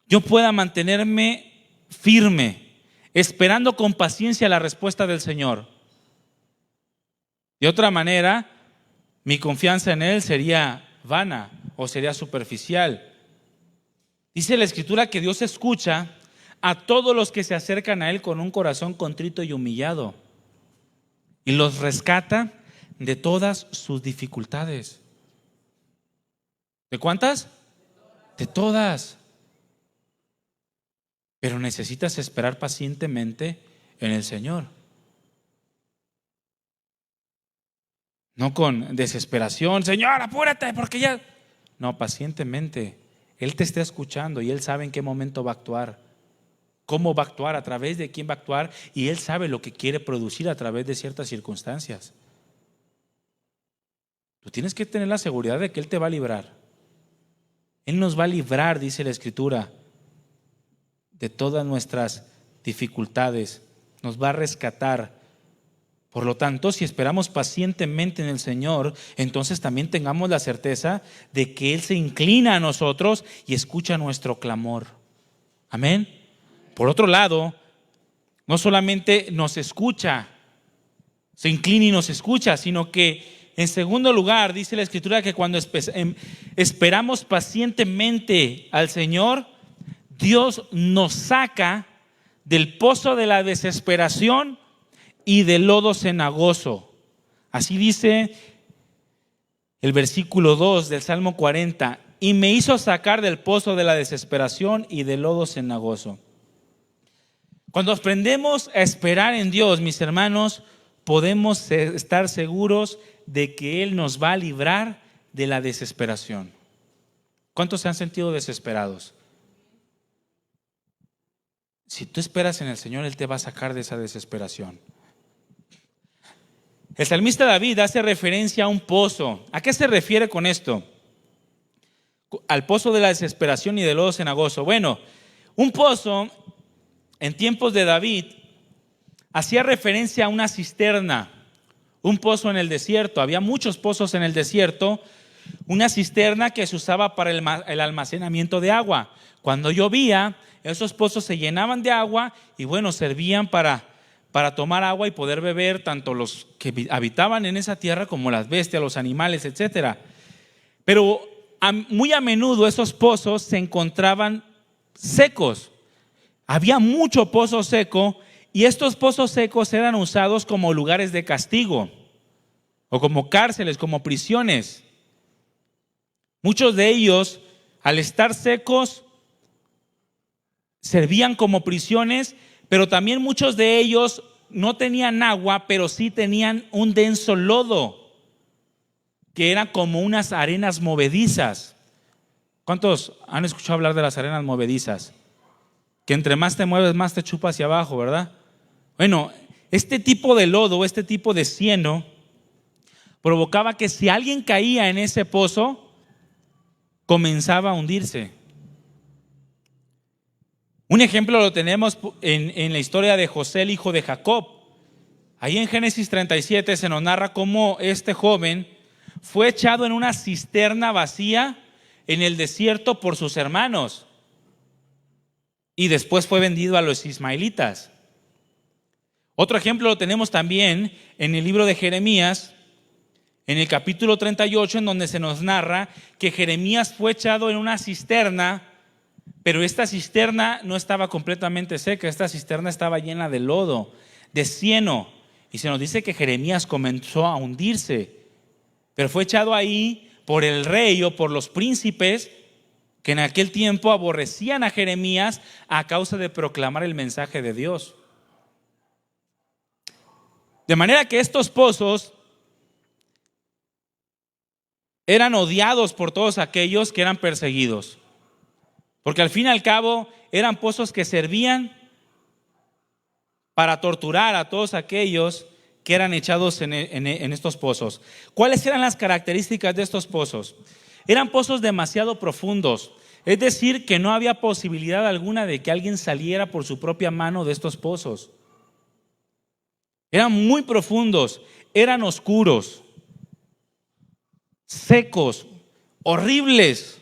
yo pueda mantenerme firme, esperando con paciencia la respuesta del Señor. De otra manera, mi confianza en Él sería vana o sería superficial. Dice la Escritura que Dios escucha a todos los que se acercan a Él con un corazón contrito y humillado, y los rescata de todas sus dificultades. ¿De cuántas? De todas. Pero necesitas esperar pacientemente en el Señor. No con desesperación, Señor, apúrate, porque ya. No, pacientemente. Él te está escuchando y Él sabe en qué momento va a actuar, cómo va a actuar, a través de quién va a actuar, y Él sabe lo que quiere producir a través de ciertas circunstancias. Tú tienes que tener la seguridad de que Él te va a librar. Él nos va a librar, dice la Escritura, de todas nuestras dificultades, nos va a rescatar. Por lo tanto, si esperamos pacientemente en el Señor, entonces también tengamos la certeza de que Él se inclina a nosotros y escucha nuestro clamor. Amén. Por otro lado, no solamente nos escucha, se inclina y nos escucha, sino que en segundo lugar, dice la Escritura que cuando esperamos pacientemente al Señor, Dios nos saca del pozo de la desesperación y del lodo cenagoso. Así dice el versículo 2 del Salmo 40: y me hizo sacar del pozo de la desesperación y del lodo cenagoso. Cuando aprendemos a esperar en Dios, mis hermanos, podemos estar seguros de que Él nos va a librar de la desesperación. ¿Cuántos se han sentido desesperados? Si tú esperas en el Señor, Él te va a sacar de esa desesperación. El salmista David hace referencia a un pozo. ¿A qué se refiere con esto? Al pozo de la desesperación y del lodo cenagoso. Bueno, un pozo en tiempos de David hacía referencia a una cisterna, un pozo en el desierto. Había muchos pozos en el desierto. Una cisterna que se usaba para el almacenamiento de agua. Cuando llovía, esos pozos se llenaban de agua y bueno, servían para tomar agua y poder beber, tanto los que habitaban en esa tierra como las bestias, los animales, etcétera. Pero muy a menudo esos pozos se encontraban secos. Había mucho pozo seco y estos pozos secos eran usados como lugares de castigo o como cárceles, como prisiones. Muchos de ellos, al estar secos, servían como prisiones, pero también muchos de ellos no tenían agua, pero sí tenían un denso lodo, que eran como unas arenas movedizas. ¿Cuántos han escuchado hablar de las arenas movedizas? Que entre más te mueves, más te chupa hacia abajo, ¿verdad? Bueno, este tipo de lodo, este tipo de cieno, provocaba que si alguien caía en ese pozo, comenzaba a hundirse. Un ejemplo lo tenemos en la historia de José, el hijo de Jacob. Ahí en Génesis 37 se nos narra cómo este joven fue echado en una cisterna vacía en el desierto por sus hermanos y después fue vendido a los ismaelitas. Otro ejemplo lo tenemos también en el libro de Jeremías, en el capítulo 38, en donde se nos narra que Jeremías fue echado en una cisterna, pero esta cisterna no estaba completamente seca, esta cisterna estaba llena de lodo, de cieno, y se nos dice que Jeremías comenzó a hundirse, pero fue echado ahí por el rey o por los príncipes que en aquel tiempo aborrecían a Jeremías a causa de proclamar el mensaje de Dios. De manera que estos pozos eran odiados por todos aquellos que eran perseguidos, porque al fin y al cabo eran pozos que servían para torturar a todos aquellos que eran echados en estos pozos. ¿Cuáles eran las características de estos pozos? Eran pozos demasiado profundos, es decir, que no había posibilidad alguna de que alguien saliera por su propia mano de estos pozos. Eran muy profundos, eran oscuros, secos, horribles.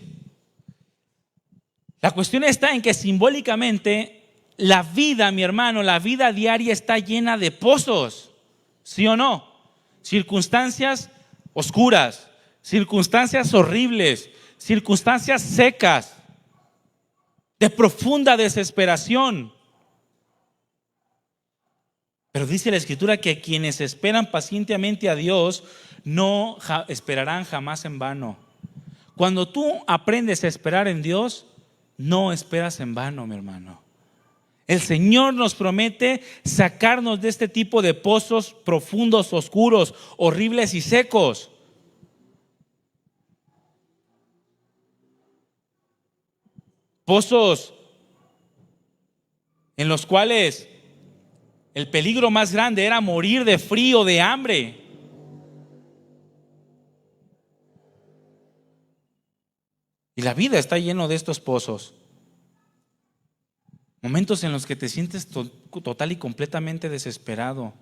La cuestión está en que simbólicamente la vida, mi hermano, la vida diaria está llena de pozos, ¿sí o no? Circunstancias oscuras, circunstancias horribles, circunstancias secas, de profunda desesperación. Pero dice la Escritura que quienes esperan pacientemente a Dios no esperarán jamás en vano. Cuando tú aprendes a esperar en Dios, no esperas en vano, mi hermano. El Señor nos promete sacarnos de este tipo de pozos profundos, oscuros, horribles y secos. Pozos en los cuales el peligro más grande era morir de frío, de hambre. Y la vida está lleno de estos pozos. Momentos en los que te sientes total y completamente desesperado.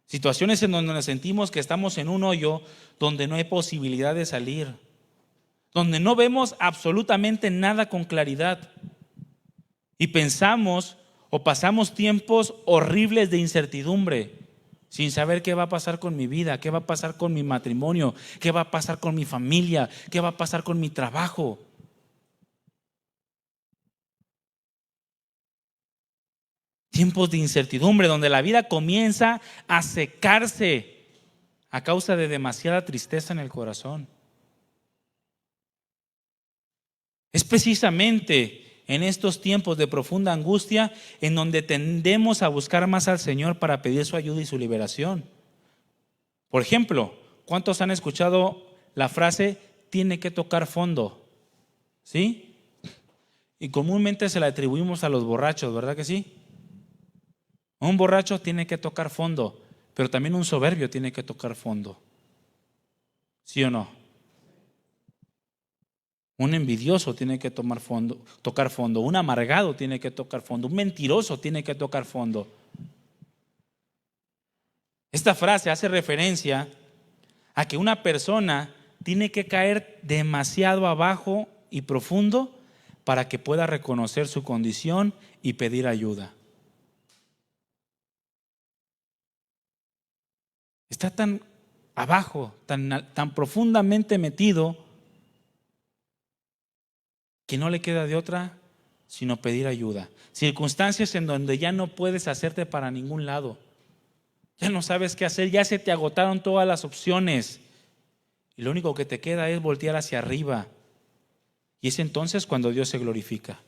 Situaciones en donde nos sentimos que estamos en un hoyo donde no hay posibilidad de salir. Donde no vemos absolutamente nada con claridad. Y pensamos o pasamos tiempos horribles de incertidumbre, sin saber qué va a pasar con mi vida, qué va a pasar con mi matrimonio, qué va a pasar con mi familia, qué va a pasar con mi trabajo. Tiempos de incertidumbre donde la vida comienza a secarse a causa de demasiada tristeza en el corazón. Es precisamente en estos tiempos de profunda angustia en donde tendemos a buscar más al Señor para pedir su ayuda y su liberación. Por ejemplo, ¿cuántos han escuchado la frase tiene que tocar fondo? ¿Sí? Y comúnmente se la atribuimos a los borrachos, ¿verdad que sí? Un borracho tiene que tocar fondo, pero también un soberbio tiene que tocar fondo. ¿Sí o no? Un envidioso tiene que tocar fondo, un amargado tiene que tocar fondo, un mentiroso tiene que tocar fondo. Esta frase hace referencia a que una persona tiene que caer demasiado abajo y profundo para que pueda reconocer su condición y pedir ayuda. Está tan abajo, tan profundamente metido, que no le queda de otra sino pedir ayuda. Circunstancias en donde ya no puedes hacerte para ningún lado. Ya no sabes qué hacer, ya se te agotaron todas las opciones. Y lo único que te queda es voltear hacia arriba. Y es entonces cuando Dios se glorifica.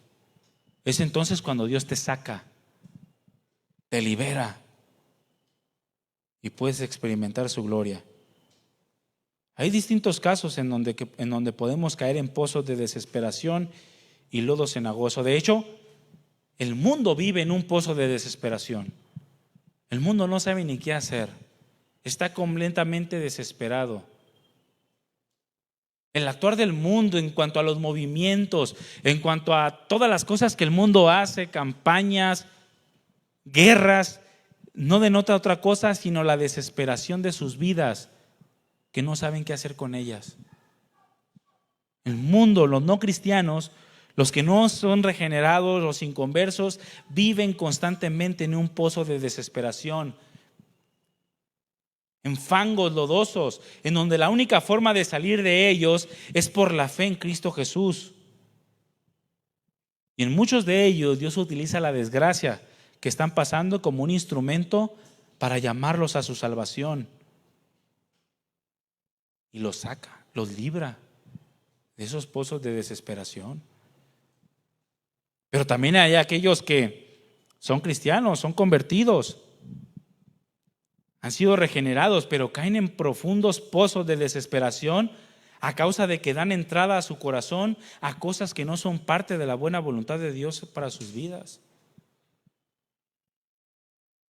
Es entonces cuando Dios te saca, te libera y puedes experimentar su gloria. Hay distintos casos en donde podemos caer en pozos de desesperación y lodo cenagoso. De hecho, el mundo vive en un pozo de desesperación. El mundo no sabe ni qué hacer. Está completamente desesperado. El actuar del mundo en cuanto a los movimientos, en cuanto a todas las cosas que el mundo hace, campañas, guerras, no denota otra cosa sino la desesperación de sus vidas, que no saben qué hacer con ellas. El mundo, los no cristianos, los que no son regenerados, los inconversos, viven constantemente en un pozo de desesperación, en fangos lodosos, en donde la única forma de salir de ellos es por la fe en Cristo Jesús. Y en muchos de ellos Dios utiliza la desgracia que están pasando como un instrumento para llamarlos a su salvación. Y los saca, los libra de esos pozos de desesperación. Pero también hay aquellos que son cristianos, son convertidos, han sido regenerados, pero caen en profundos pozos de desesperación a causa de que dan entrada a su corazón a cosas que no son parte de la buena voluntad de Dios para sus vidas.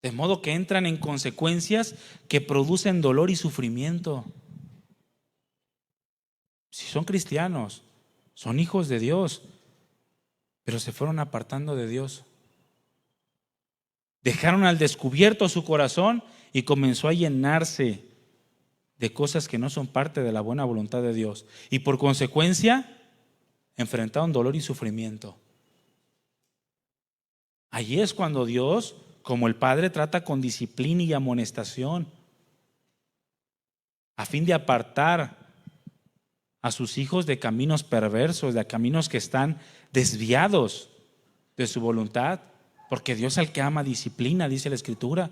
De modo que entran en consecuencias que producen dolor y sufrimiento. Si son cristianos, son hijos de Dios, pero se fueron apartando de Dios. Dejaron al descubierto su corazón y comenzó a llenarse de cosas que no son parte de la buena voluntad de Dios. Y por consecuencia, enfrentaron dolor y sufrimiento. Allí es cuando Dios, como el Padre, trata con disciplina y amonestación a fin de apartar a sus hijos de caminos perversos, de caminos que están desviados de su voluntad, porque Dios al que ama disciplina, dice la Escritura,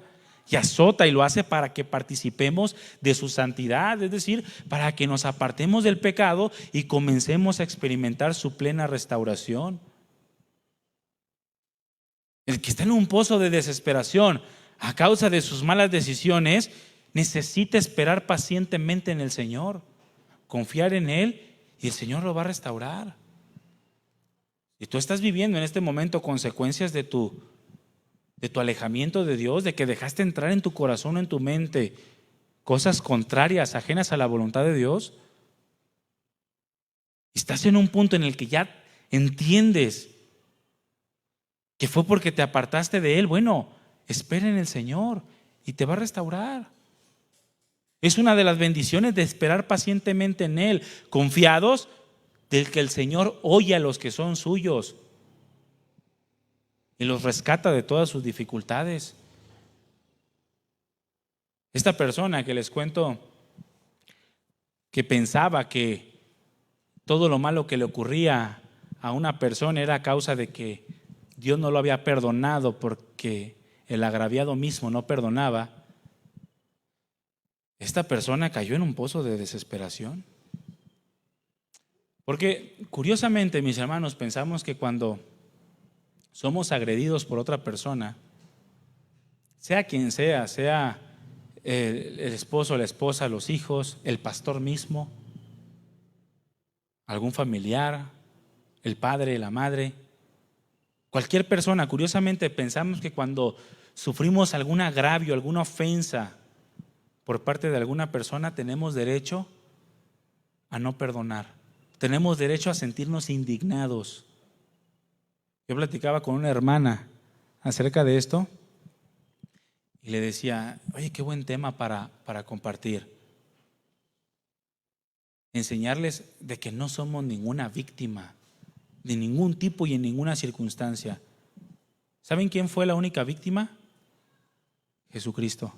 y azota, y lo hace para que participemos de su santidad, es decir, para que nos apartemos del pecado y comencemos a experimentar su plena restauración. El que está en un pozo de desesperación a causa de sus malas decisiones necesita esperar pacientemente en el Señor, confiar en Él, y el Señor lo va a restaurar. Si tú estás viviendo en este momento consecuencias de tu alejamiento de Dios, de que dejaste entrar en tu corazón o en tu mente cosas contrarias, ajenas a la voluntad de Dios, estás en un punto en el que ya entiendes que fue porque te apartaste de Él, bueno, espera en el Señor y te va a restaurar. Es una de las bendiciones de esperar pacientemente en Él, confiados del que el Señor oye a los que son suyos y los rescata de todas sus dificultades. Esta persona que les cuento, que pensaba que todo lo malo que le ocurría a una persona era a causa de que Dios no lo había perdonado porque el agraviado mismo no perdonaba, esta persona cayó en un pozo de desesperación. Porque curiosamente, mis hermanos, pensamos que cuando somos agredidos por otra persona, sea quien sea, sea el esposo, la esposa, los hijos, el pastor mismo, algún familiar, el padre, la madre, cualquier persona, curiosamente pensamos que cuando sufrimos algún agravio, alguna ofensa por parte de alguna persona, tenemos derecho a no perdonar. Tenemos derecho a sentirnos indignados. Yo platicaba con una hermana acerca de esto y le decía, oye, qué buen tema para compartir. Enseñarles de que no somos ninguna víctima, de ningún tipo y en ninguna circunstancia. ¿Saben quién fue la única víctima? Jesucristo.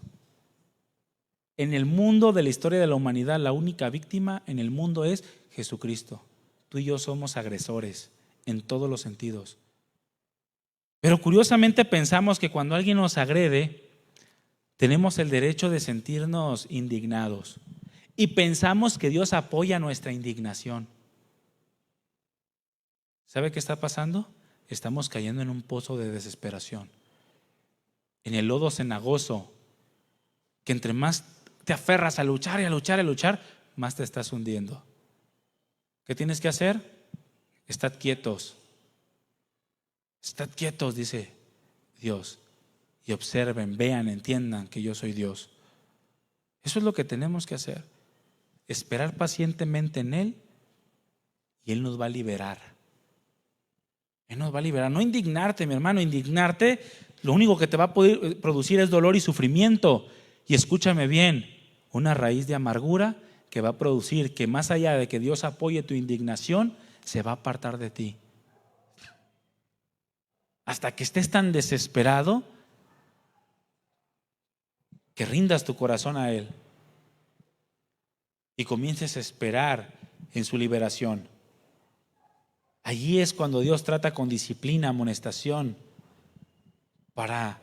En el mundo de la historia de la humanidad, la única víctima en el mundo es Jesucristo. Tú y yo somos agresores en todos los sentidos. Pero curiosamente pensamos que cuando alguien nos agrede, tenemos el derecho de sentirnos indignados. Y pensamos que Dios apoya nuestra indignación. ¿Sabe qué está pasando? Estamos cayendo en un pozo de desesperación, en el lodo cenagoso, que entre más te aferras a luchar y a luchar y a luchar, más te estás hundiendo. ¿Qué tienes que hacer? Estad quietos, dice Dios, y observen, vean, entiendan que yo soy Dios. Eso es lo que tenemos que hacer, esperar pacientemente en Él, y Él nos va a liberar. Él nos va a liberar. No indignarte, mi hermano, indignarte lo único que te va a poder producir es dolor y sufrimiento. Y escúchame bien, una raíz de amargura que va a producir que más allá de que Dios apoye tu indignación, se va a apartar de ti. Hasta que estés tan desesperado que rindas tu corazón a Él y comiences a esperar en su liberación. Allí es cuando Dios trata con disciplina, amonestación, para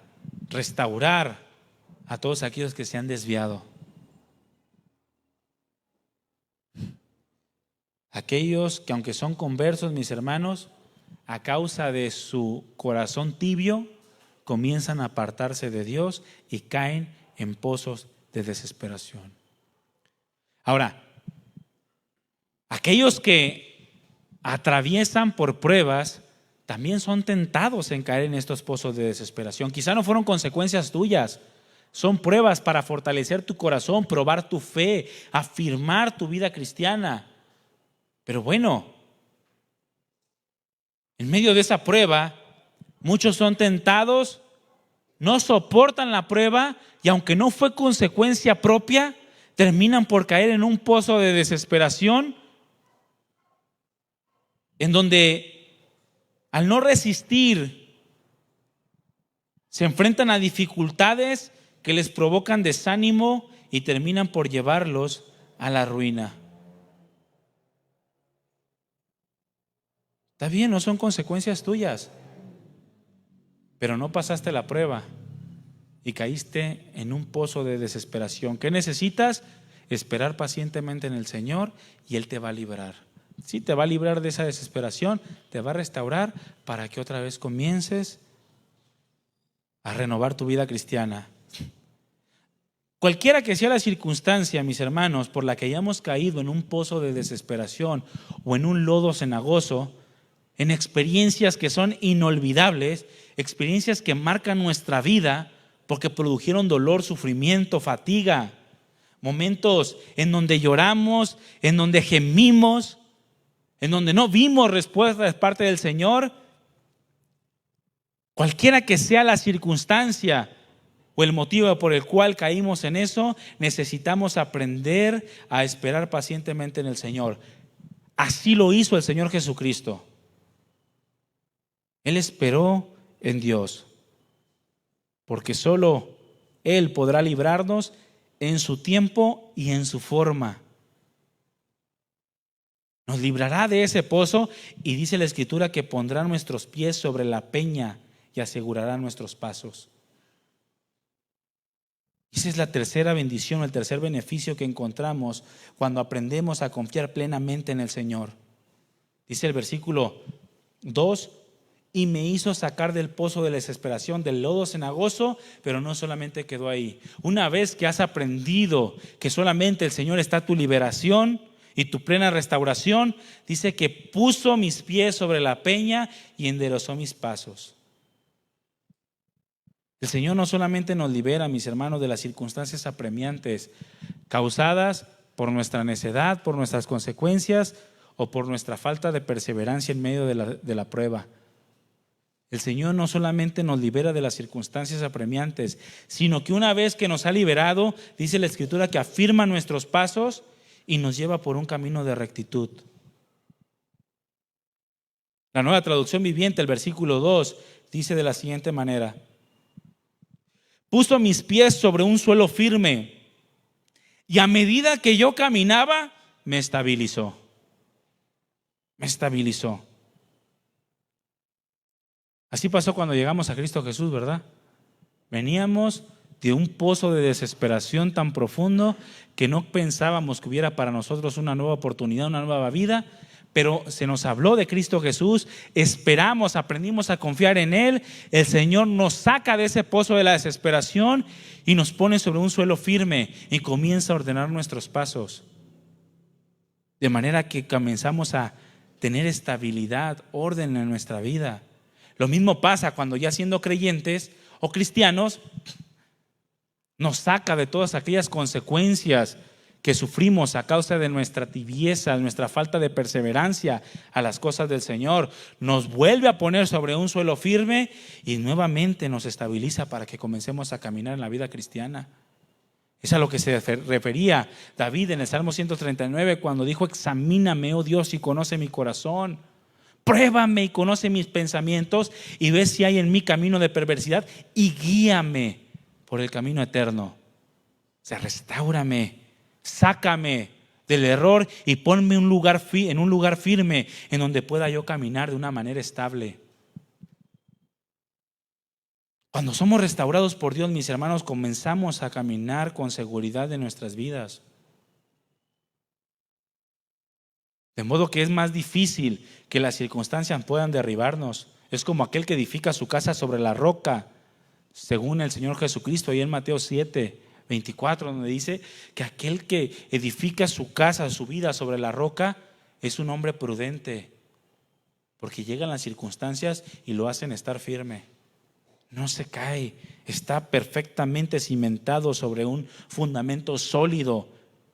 restaurar a todos aquellos que se han desviado. Aquellos que aunque son conversos, mis hermanos, a causa de su corazón tibio, comienzan a apartarse de Dios y caen en pozos de desesperación. Ahora, aquellos que atraviesan por pruebas también son tentados en caer en estos pozos de desesperación. Quizá no fueron consecuencias tuyas, son pruebas para fortalecer tu corazón, probar tu fe, afirmar tu vida cristiana. Pero bueno, en medio de esa prueba, muchos son tentados, no soportan la prueba y aunque no fue consecuencia propia, terminan por caer en un pozo de desesperación en donde al no resistir se enfrentan a dificultades que les provocan desánimo y terminan por llevarlos a la ruina. Está bien, no son consecuencias tuyas, pero no pasaste la prueba y caíste en un pozo de desesperación. ¿Qué necesitas? Esperar pacientemente en el Señor y Él te va a librar. Sí, te va a librar de esa desesperación, te va a restaurar para que otra vez comiences a renovar tu vida cristiana. Cualquiera que sea la circunstancia, mis hermanos, por la que hayamos caído en un pozo de desesperación o en un lodo cenagoso, en experiencias que son inolvidables, experiencias que marcan nuestra vida porque produjeron dolor, sufrimiento, fatiga, momentos en donde lloramos, en donde gemimos, en donde no vimos respuesta de parte del Señor. Cualquiera que sea la circunstancia o el motivo por el cual caímos en eso, necesitamos aprender a esperar pacientemente en el Señor. Así lo hizo el Señor Jesucristo. Él esperó en Dios, porque solo Él podrá librarnos en su tiempo y en su forma. Nos librará de ese pozo y dice la Escritura que pondrá nuestros pies sobre la peña y asegurará nuestros pasos. Esa es la tercera bendición, el tercer beneficio que encontramos cuando aprendemos a confiar plenamente en el Señor. Dice el versículo 2: y me hizo sacar del pozo de la desesperación, del lodo cenagoso, pero no solamente quedó ahí. Una vez que has aprendido que solamente el Señor está tu liberación y tu plena restauración, dice que puso mis pies sobre la peña y enderezó mis pasos. El Señor no solamente nos libera, mis hermanos, de las circunstancias apremiantes causadas por nuestra necedad, por nuestras consecuencias o por nuestra falta de perseverancia en medio de la prueba. El Señor no solamente nos libera de las circunstancias apremiantes, sino que una vez que nos ha liberado, dice la Escritura que afirma nuestros pasos y nos lleva por un camino de rectitud. La Nueva Traducción Viviente, el versículo 2, dice de la siguiente manera: puso mis pies sobre un suelo firme y a medida que yo caminaba, me estabilizó. Me estabilizó. Así pasó cuando llegamos a Cristo Jesús, ¿verdad? Veníamos de un pozo de desesperación tan profundo que no pensábamos que hubiera para nosotros una nueva oportunidad, una nueva vida, pero se nos habló de Cristo Jesús, esperamos, aprendimos a confiar en Él, el Señor nos saca de ese pozo de la desesperación y nos pone sobre un suelo firme y comienza a ordenar nuestros pasos. De manera que comenzamos a tener estabilidad, orden en nuestra vida. Lo mismo pasa cuando ya siendo creyentes o cristianos nos saca de todas aquellas consecuencias que sufrimos a causa de nuestra tibieza, nuestra falta de perseverancia a las cosas del Señor. Nos vuelve a poner sobre un suelo firme y nuevamente nos estabiliza para que comencemos a caminar en la vida cristiana. Es a lo que se refería David en el Salmo 139 cuando dijo: examíname, oh Dios, y conoce mi corazón. Pruébame y conoce mis pensamientos y ve si hay en mí camino de perversidad y guíame por el camino eterno. O sea, restáurame, sácame del error y ponme en un lugar firme en donde pueda yo caminar de una manera estable. Cuando somos restaurados por Dios, mis hermanos, comenzamos a caminar con seguridad en nuestras vidas. De modo que es más difícil que las circunstancias puedan derribarnos. Es como aquel que edifica su casa sobre la roca, según el Señor Jesucristo, ahí en Mateo 7:24, donde dice que aquel que edifica su casa, su vida sobre la roca, es un hombre prudente. porque llegan las circunstancias y lo hacen estar firme. No se cae, está perfectamente cimentado sobre un fundamento sólido.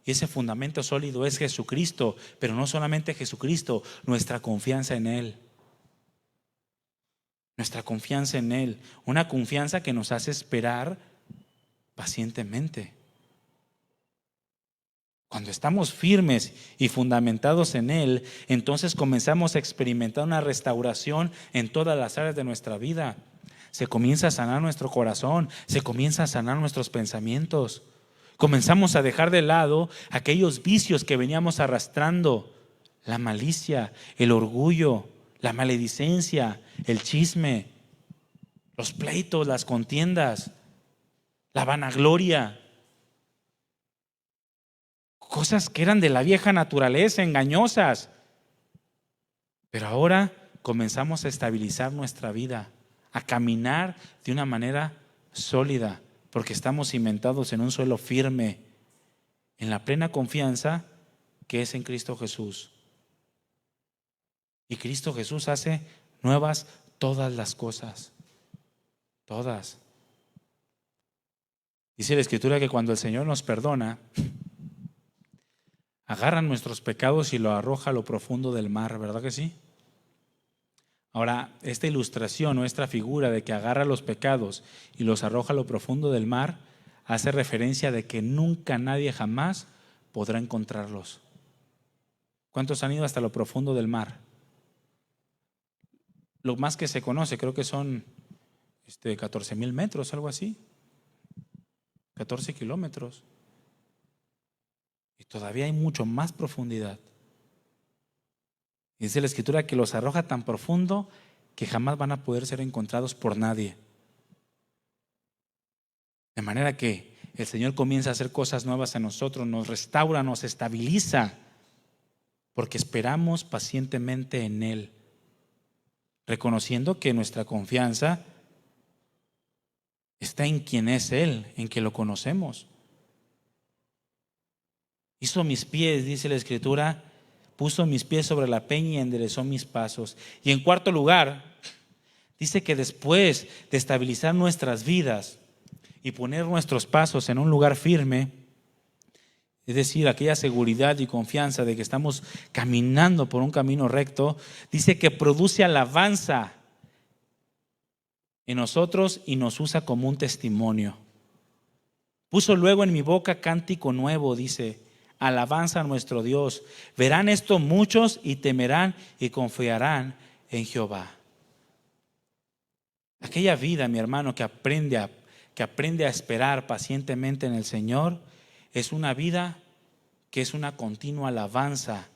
Y ese fundamento sólido es Jesucristo, pero no solamente Jesucristo, nuestra confianza en Él. Nuestra confianza en Él, una confianza que nos hace esperar pacientemente. Cuando estamos firmes y fundamentados en Él, entonces comenzamos a experimentar una restauración en todas las áreas de nuestra vida. Se comienza a sanar nuestro corazón, se comienza a sanar nuestros pensamientos. Comenzamos a dejar de lado aquellos vicios que veníamos arrastrando, la malicia, el orgullo, la maledicencia, el chisme, los pleitos, las contiendas, la vanagloria. Cosas que eran de la vieja naturaleza, engañosas. Pero ahora comenzamos a estabilizar nuestra vida, a caminar de una manera sólida, porque estamos cimentados en un suelo firme, en la plena confianza que es en Cristo Jesús. Y Cristo Jesús hace nuevas todas las cosas, todas. Dice la Escritura que cuando el Señor nos perdona, agarra nuestros pecados y lo arroja a lo profundo del mar, ¿verdad que sí? Ahora, esta ilustración o esta figura de que agarra los pecados y los arroja a lo profundo del mar hace referencia de que nunca nadie jamás podrá encontrarlos. ¿Cuántos han ido hasta lo profundo del mar? Lo más que se conoce, creo que son 14,000 metros, algo así. 14 kilómetros. Y todavía hay mucho más profundidad. Y dice la Escritura que los arroja tan profundo que jamás van a poder ser encontrados por nadie. De manera que el Señor comienza a hacer cosas nuevas en nosotros, nos restaura, nos estabiliza, porque esperamos pacientemente en Él, reconociendo que nuestra confianza está en quien es Él, en que lo conocemos. Hizo mis pies, dice la Escritura, puso mis pies sobre la peña y enderezó mis pasos. Y en cuarto lugar, dice que después de estabilizar nuestras vidas y poner nuestros pasos en un lugar firme, es decir, aquella seguridad y confianza de que estamos caminando por un camino recto, dice que produce alabanza en nosotros y nos usa como un testimonio. Puso luego en mi boca cántico nuevo, dice, alabanza a nuestro Dios. Verán esto muchos y temerán y confiarán en Jehová. Aquella vida, mi hermano, que aprende a esperar pacientemente en el Señor, es una vida que es una continua alabanza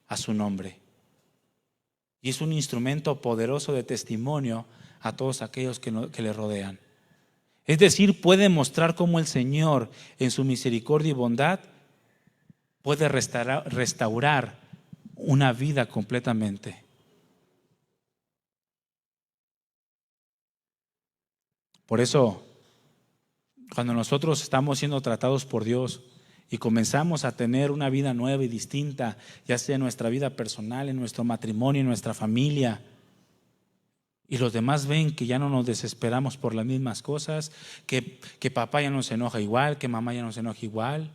a su nombre. Y es un instrumento poderoso de testimonio a todos aquellos que le rodean. Es decir, puede mostrar cómo el Señor, en su misericordia y bondad, puede restaurar una vida completamente. Por eso, cuando nosotros estamos siendo tratados por Dios y comenzamos a tener una vida nueva y distinta, ya sea en nuestra vida personal, en nuestro matrimonio, en nuestra familia, y los demás ven que ya no nos desesperamos por las mismas cosas, que papá ya no se enoja igual, que mamá ya no se enoja igual,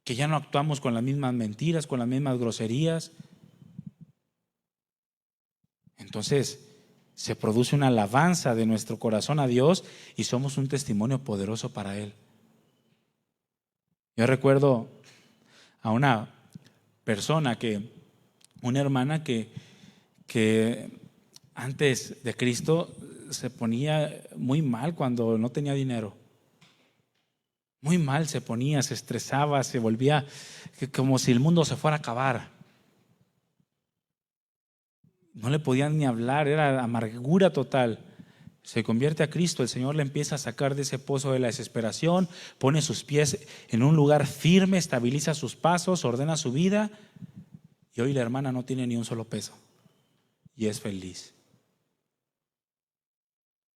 que ya no actuamos con las mismas mentiras, con las mismas groserías. Entonces se produce una alabanza de nuestro corazón a Dios y somos un testimonio poderoso para Él. Yo recuerdo a una persona una hermana que antes de Cristo se ponía muy mal cuando no tenía dinero. Muy mal se ponía, se estresaba, se volvía como si el mundo se fuera a acabar. No le podían ni hablar, era amargura total. Se convierte a Cristo, el Señor le empieza a sacar de ese pozo de la desesperación, pone sus pies en un lugar firme, estabiliza sus pasos, ordena su vida, y hoy la hermana no tiene ni un solo peso y es feliz.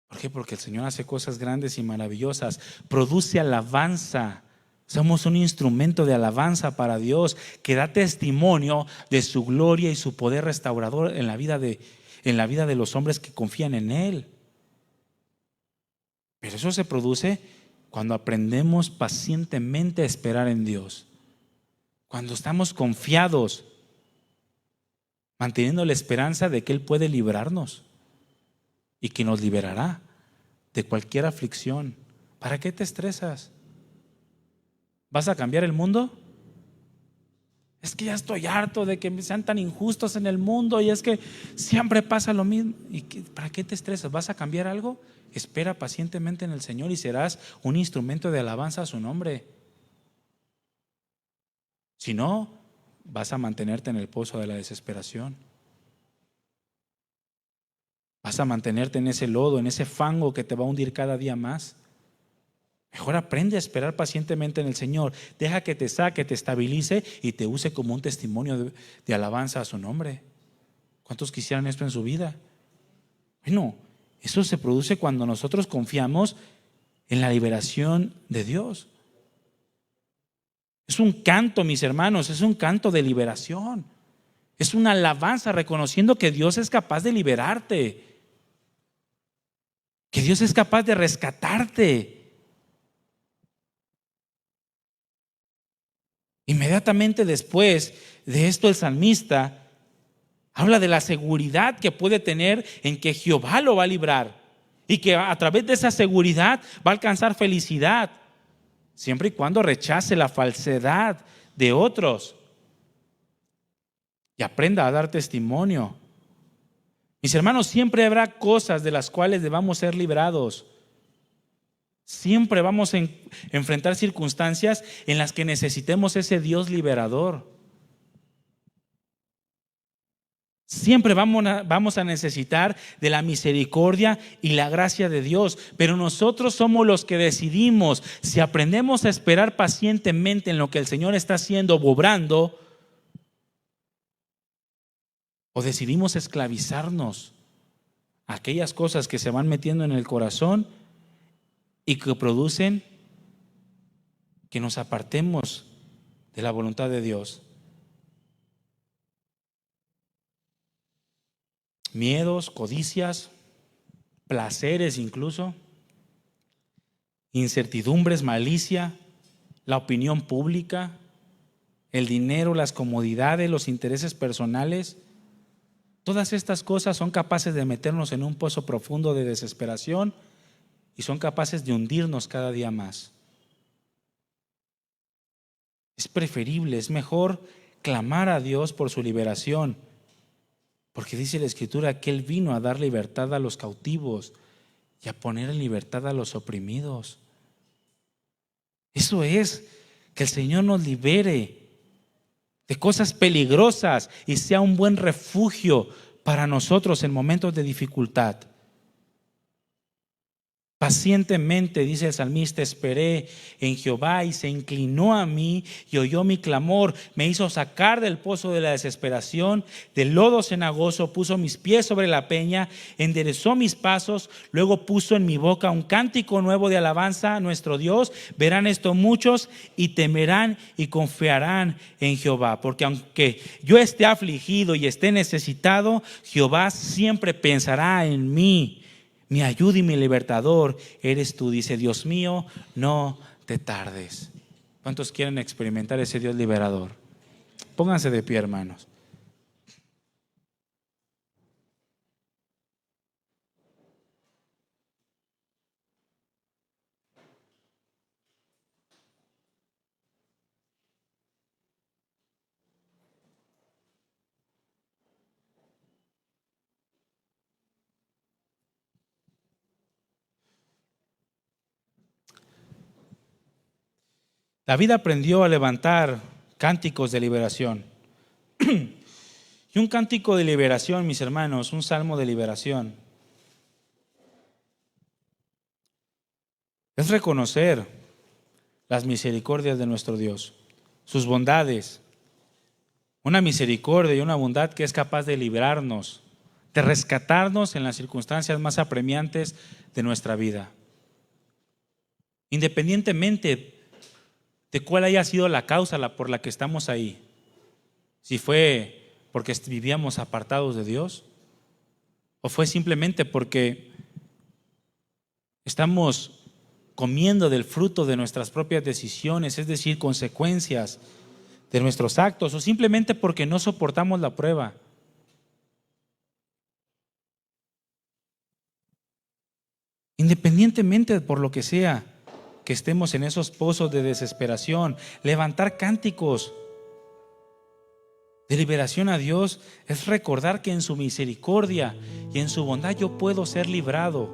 ¿Por qué? Porque el Señor hace cosas grandes y maravillosas, produce alabanza Somos un instrumento de alabanza para Dios que da testimonio de su gloria y su poder restaurador en la vida de los hombres que confían en Él. Pero eso se produce cuando aprendemos pacientemente a esperar en Dios. Cuando estamos confiados, manteniendo la esperanza de que Él puede librarnos y que nos liberará de cualquier aflicción. ¿Para qué te estresas? ¿Vas a cambiar el mundo? Es que ya estoy harto de que sean tan injustos en el mundo y es que siempre pasa lo mismo. ¿Para qué te estresas? ¿Vas a cambiar algo? Espera pacientemente en el Señor y serás un instrumento de alabanza a su nombre. Si no, vas a mantenerte en el pozo de la desesperación. Vas a mantenerte en ese lodo, en ese fango que te va a hundir cada día más. Mejor aprende a esperar pacientemente en el Señor. Deja que te saque, te estabilice y te use como un testimonio de alabanza a su nombre. ¿Cuántos quisieran esto en su vida? Bueno, eso se produce cuando nosotros confiamos en la liberación de Dios. Es un canto, mis hermanos, es un canto de liberación. Es una alabanza reconociendo que Dios es capaz de liberarte, que Dios es capaz de rescatarte. Inmediatamente después de esto, el salmista habla de la seguridad que puede tener en que Jehová lo va a librar y que a través de esa seguridad va a alcanzar felicidad, siempre y cuando rechace la falsedad de otros y aprenda a dar testimonio. Mis hermanos, siempre habrá cosas de las cuales debamos ser librados. Siempre vamos a enfrentar circunstancias en las que necesitemos ese Dios liberador. Siempre vamos a necesitar de la misericordia y la gracia de Dios, pero nosotros somos los que decidimos si aprendemos a esperar pacientemente en lo que el Señor está haciendo, obrando, o decidimos esclavizarnos a aquellas cosas que se van metiendo en el corazón y que producen que nos apartemos de la voluntad de Dios. Miedos, codicias, placeres incluso, incertidumbres, malicia, la opinión pública, el dinero, las comodidades, los intereses personales. Todas estas cosas son capaces de meternos en un pozo profundo de desesperación y son capaces de hundirnos cada día más. Es preferible, es mejor clamar a Dios por su liberación, porque dice la Escritura que Él vino a dar libertad a los cautivos y a poner en libertad a los oprimidos. Eso es, que el Señor nos libere de cosas peligrosas y sea un buen refugio para nosotros en momentos de dificultad. Pacientemente, dice el salmista, esperé en Jehová y se inclinó a mí y oyó mi clamor. Me hizo sacar del pozo de la desesperación, del lodo cenagoso, puso mis pies sobre la peña, enderezó mis pasos, luego puso en mi boca un cántico nuevo de alabanza a nuestro Dios. Verán esto muchos y temerán y confiarán en Jehová. Porque aunque yo esté afligido y esté necesitado, Jehová siempre pensará en mí. Mi ayuda y mi libertador eres tú, dice Dios mío, no te tardes. ¿Cuántos quieren experimentar ese Dios liberador? Pónganse de pie, hermanos. David aprendió a levantar cánticos de liberación. Y un cántico de liberación, mis hermanos, un salmo de liberación, es reconocer las misericordias de nuestro Dios, sus bondades, una misericordia y una bondad que es capaz de librarnos, de rescatarnos en las circunstancias más apremiantes de nuestra vida. Independientemente de cuál haya sido la causa por la que estamos ahí. Si fue porque vivíamos apartados de Dios, o fue simplemente porque estamos comiendo del fruto de nuestras propias decisiones, es decir, consecuencias de nuestros actos, o simplemente porque no soportamos la prueba. Independientemente por lo que sea que estemos en esos pozos de desesperación, levantar cánticos de liberación a Dios es recordar que en su misericordia y en su bondad yo puedo ser librado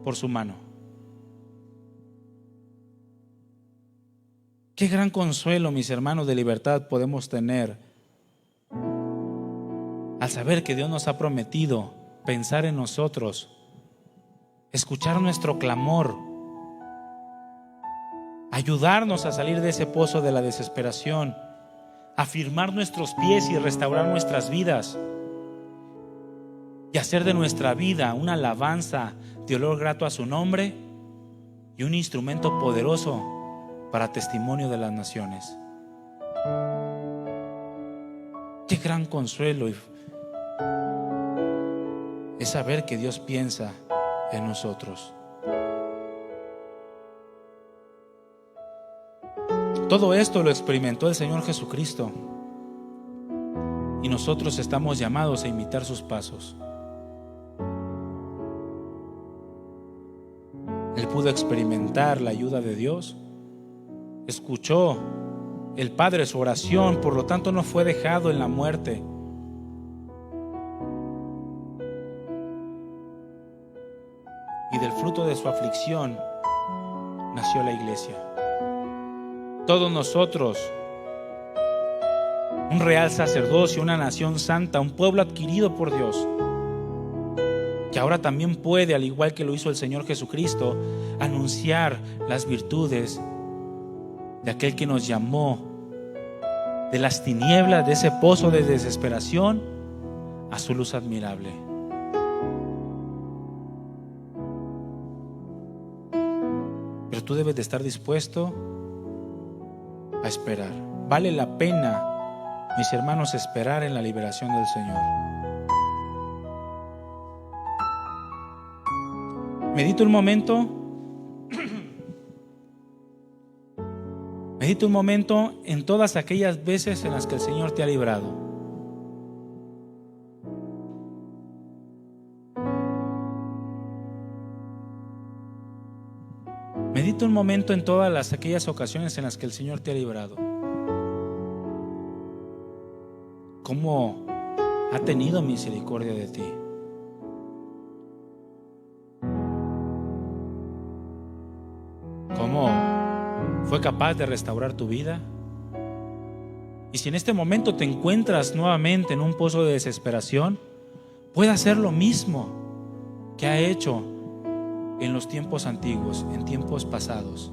por su mano. Qué gran consuelo, mis hermanos, de libertad podemos tener al saber que Dios nos ha prometido pensar en nosotros, escuchar nuestro clamor, ayudarnos a salir de ese pozo de la desesperación, afirmar nuestros pies y restaurar nuestras vidas y hacer de nuestra vida una alabanza de olor grato a su nombre y un instrumento poderoso para testimonio de las naciones. Qué gran consuelo es saber que Dios piensa en nosotros. Todo esto lo experimentó el Señor Jesucristo y nosotros estamos llamados a imitar sus pasos. Él pudo experimentar la ayuda de Dios, escuchó el Padre su oración, por lo tanto no fue dejado en la muerte. Y del fruto de su aflicción nació la iglesia. Todos nosotros, un real sacerdocio, una nación santa, un pueblo adquirido por Dios, que ahora también puede, al igual que lo hizo el Señor Jesucristo, anunciar las virtudes de aquel que nos llamó de las tinieblas, de ese pozo de desesperación, a su luz admirable. Pero tú debes de estar dispuesto a esperar. Vale la pena, mis hermanos, esperar en la liberación del Señor. Medita un momento. Medita un momento en todas aquellas veces en las que el Señor te ha librado. Medita un momento en todas aquellas ocasiones en las que el Señor te ha librado. ¿Cómo ha tenido misericordia de ti? ¿Cómo fue capaz de restaurar tu vida? Y si en este momento te encuentras nuevamente en un pozo de desesperación, puede hacer lo mismo que ha hecho en los tiempos antiguos, en tiempos pasados.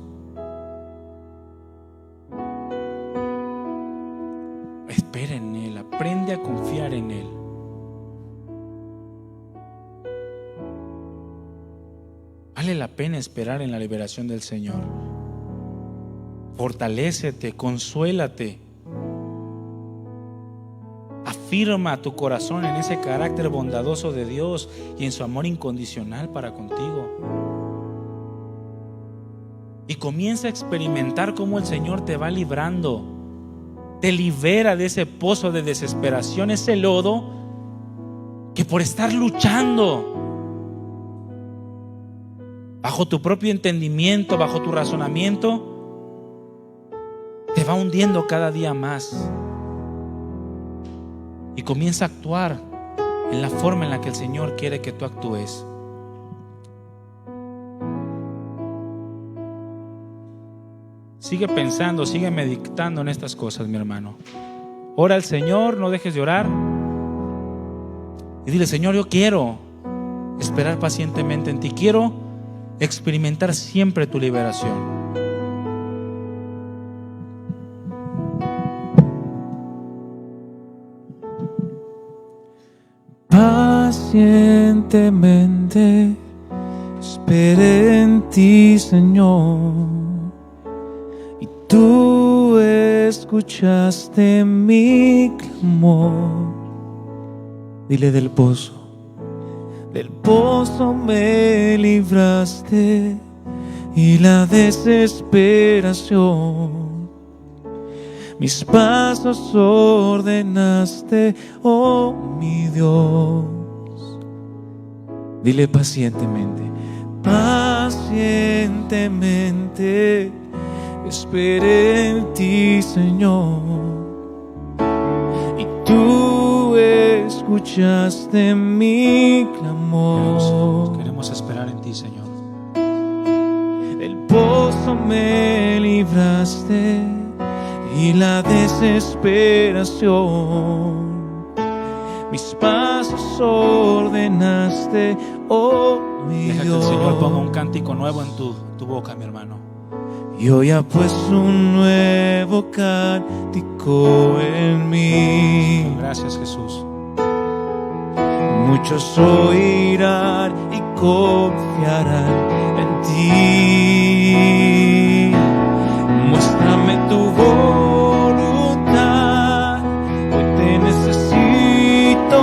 Espera en Él, aprende a confiar en Él. Vale la pena esperar en la liberación del Señor. Fortalécete, consuélate. Afirma tu corazón en ese carácter bondadoso de Dios y en su amor incondicional para contigo. Y comienza a experimentar cómo el Señor te va librando, te libera de ese pozo de desesperación, ese lodo que por estar luchando bajo tu propio entendimiento, bajo tu razonamiento, te va hundiendo cada día más. Y comienza a actuar en la forma en la que el Señor quiere que tú actúes. Sigue pensando, sigue meditando en estas cosas, mi hermano. Ora al Señor, no dejes de orar. Y dile: Señor, yo quiero esperar pacientemente en ti. Quiero experimentar siempre tu liberación. Pacientemente esperé en ti, Señor, y tú escuchaste mi clamor. Dile: del pozo me libraste y la desesperación. Mis pasos ordenaste, oh mi Dios. Dile: pacientemente, pacientemente esperé en ti, Señor, y tú escuchaste mi clamor. Queremos esperar en ti, Señor. Del pozo me libraste y la desesperación. Mis pasos ordenaste, oh mi Deja Dios. que el Señor ponga un cántico nuevo en tu boca, mi hermano. Y hoy ha puesto un nuevo cántico en mí. Gracias, Jesús. Muchos oirán y confiarán en ti. Muéstrame tu voluntad, hoy te necesito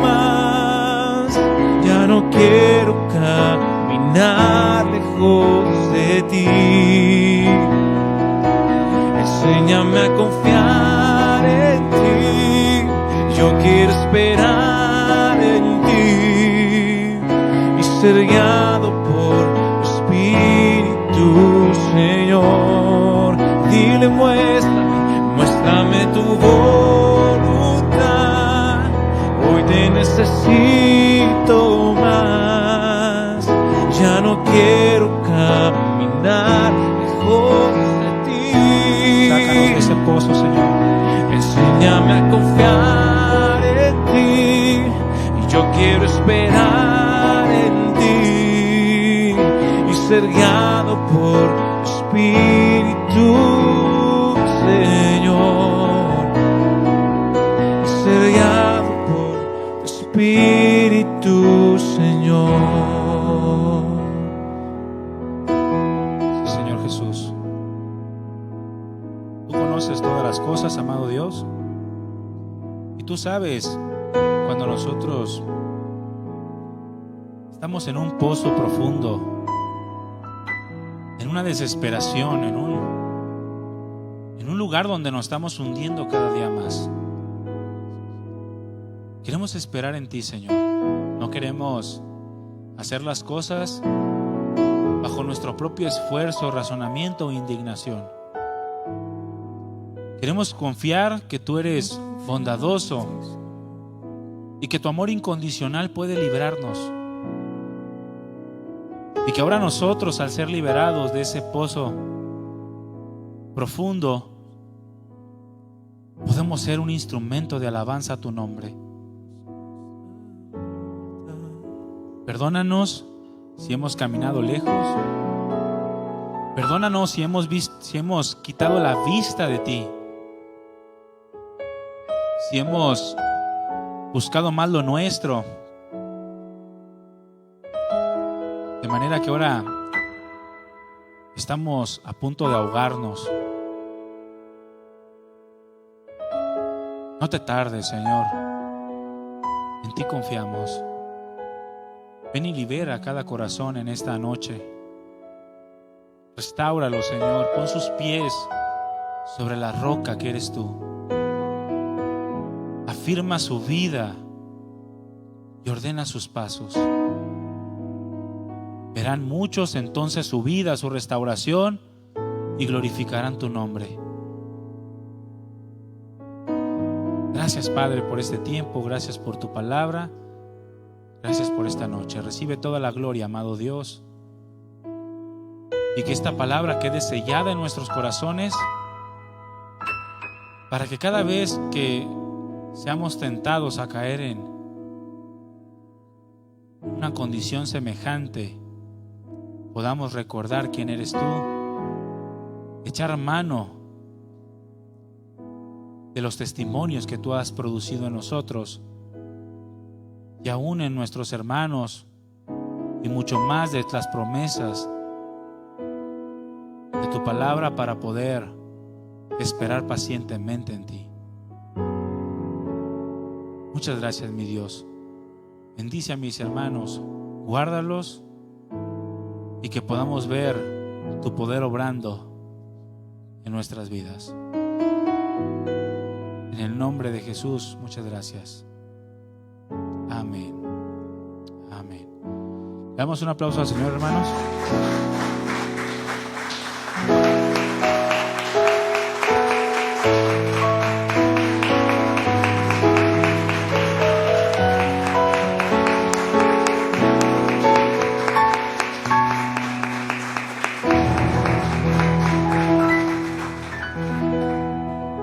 más. Ya no quiero caminar lejos de ti. Enséñame a confiar en ti. Yo quiero esperar en ti y ser guiado por tu Espíritu, Señor. Dile: muéstrame tu voluntad, hoy te necesito más. Ya no quiero caminar lejos de ti. Sácanos de ese pozo, Señor. Enséñame a confiar en ti, y yo quiero esperar en ti y ser guiado por tu Espíritu, Señor. Ser guiado por tu Espíritu, Señor. Señor Jesús, tú conoces todas las cosas, amado Dios, y tú sabes cuando nosotros estamos en un pozo profundo, en una desesperación, en un lugar donde nos estamos hundiendo cada día más. Queremos esperar en ti, Señor. No queremos hacer las cosas bajo nuestro propio esfuerzo, razonamiento o indignación. Queremos confiar que tú eres bondadoso y que tu amor incondicional puede librarnos. Y que ahora nosotros, al ser liberados de ese pozo profundo, podemos ser un instrumento de alabanza a tu nombre. Perdónanos si hemos caminado lejos. Perdónanos si hemos quitado la vista de ti. Si hemos buscado más lo nuestro, de manera que ahora estamos a punto de ahogarnos. No te tardes, Señor. En ti confiamos. Ven y libera cada corazón en esta noche. Restáuralo, Señor. Pon sus pies sobre la roca que eres tú. Afirma su vida y ordena sus pasos. Verán muchos entonces su vida, su restauración, y glorificarán tu nombre. Gracias, Padre, por este tiempo. Gracias por tu palabra. Gracias por esta noche. Recibe toda la gloria, amado Dios. Y que esta palabra quede sellada en nuestros corazones, para que cada vez que seamos tentados a caer en una condición semejante, podamos recordar quién eres tú, echar mano de los testimonios que tú has producido en nosotros y aún en nuestros hermanos, y mucho más de las promesas de tu palabra, para poder esperar pacientemente en ti. Muchas gracias, mi Dios. Bendice a mis hermanos, guárdalos y que podamos ver tu poder obrando en nuestras vidas. En el nombre de Jesús, muchas gracias. Amén. Amén. Damos un aplauso al Señor, hermanos.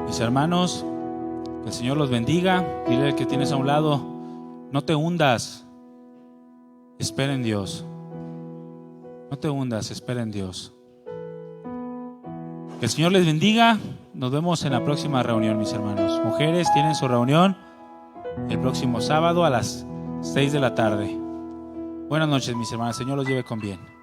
Mis hermanos, que el Señor los bendiga. Dile al que tienes a un lado, no te hundas, espera en Dios. No te hundas, espera en Dios. Que el Señor les bendiga. Nos vemos en la próxima reunión, mis hermanos. Mujeres tienen su reunión el próximo sábado a las 6 de la tarde. Buenas noches, mis hermanos. El Señor los lleve con bien.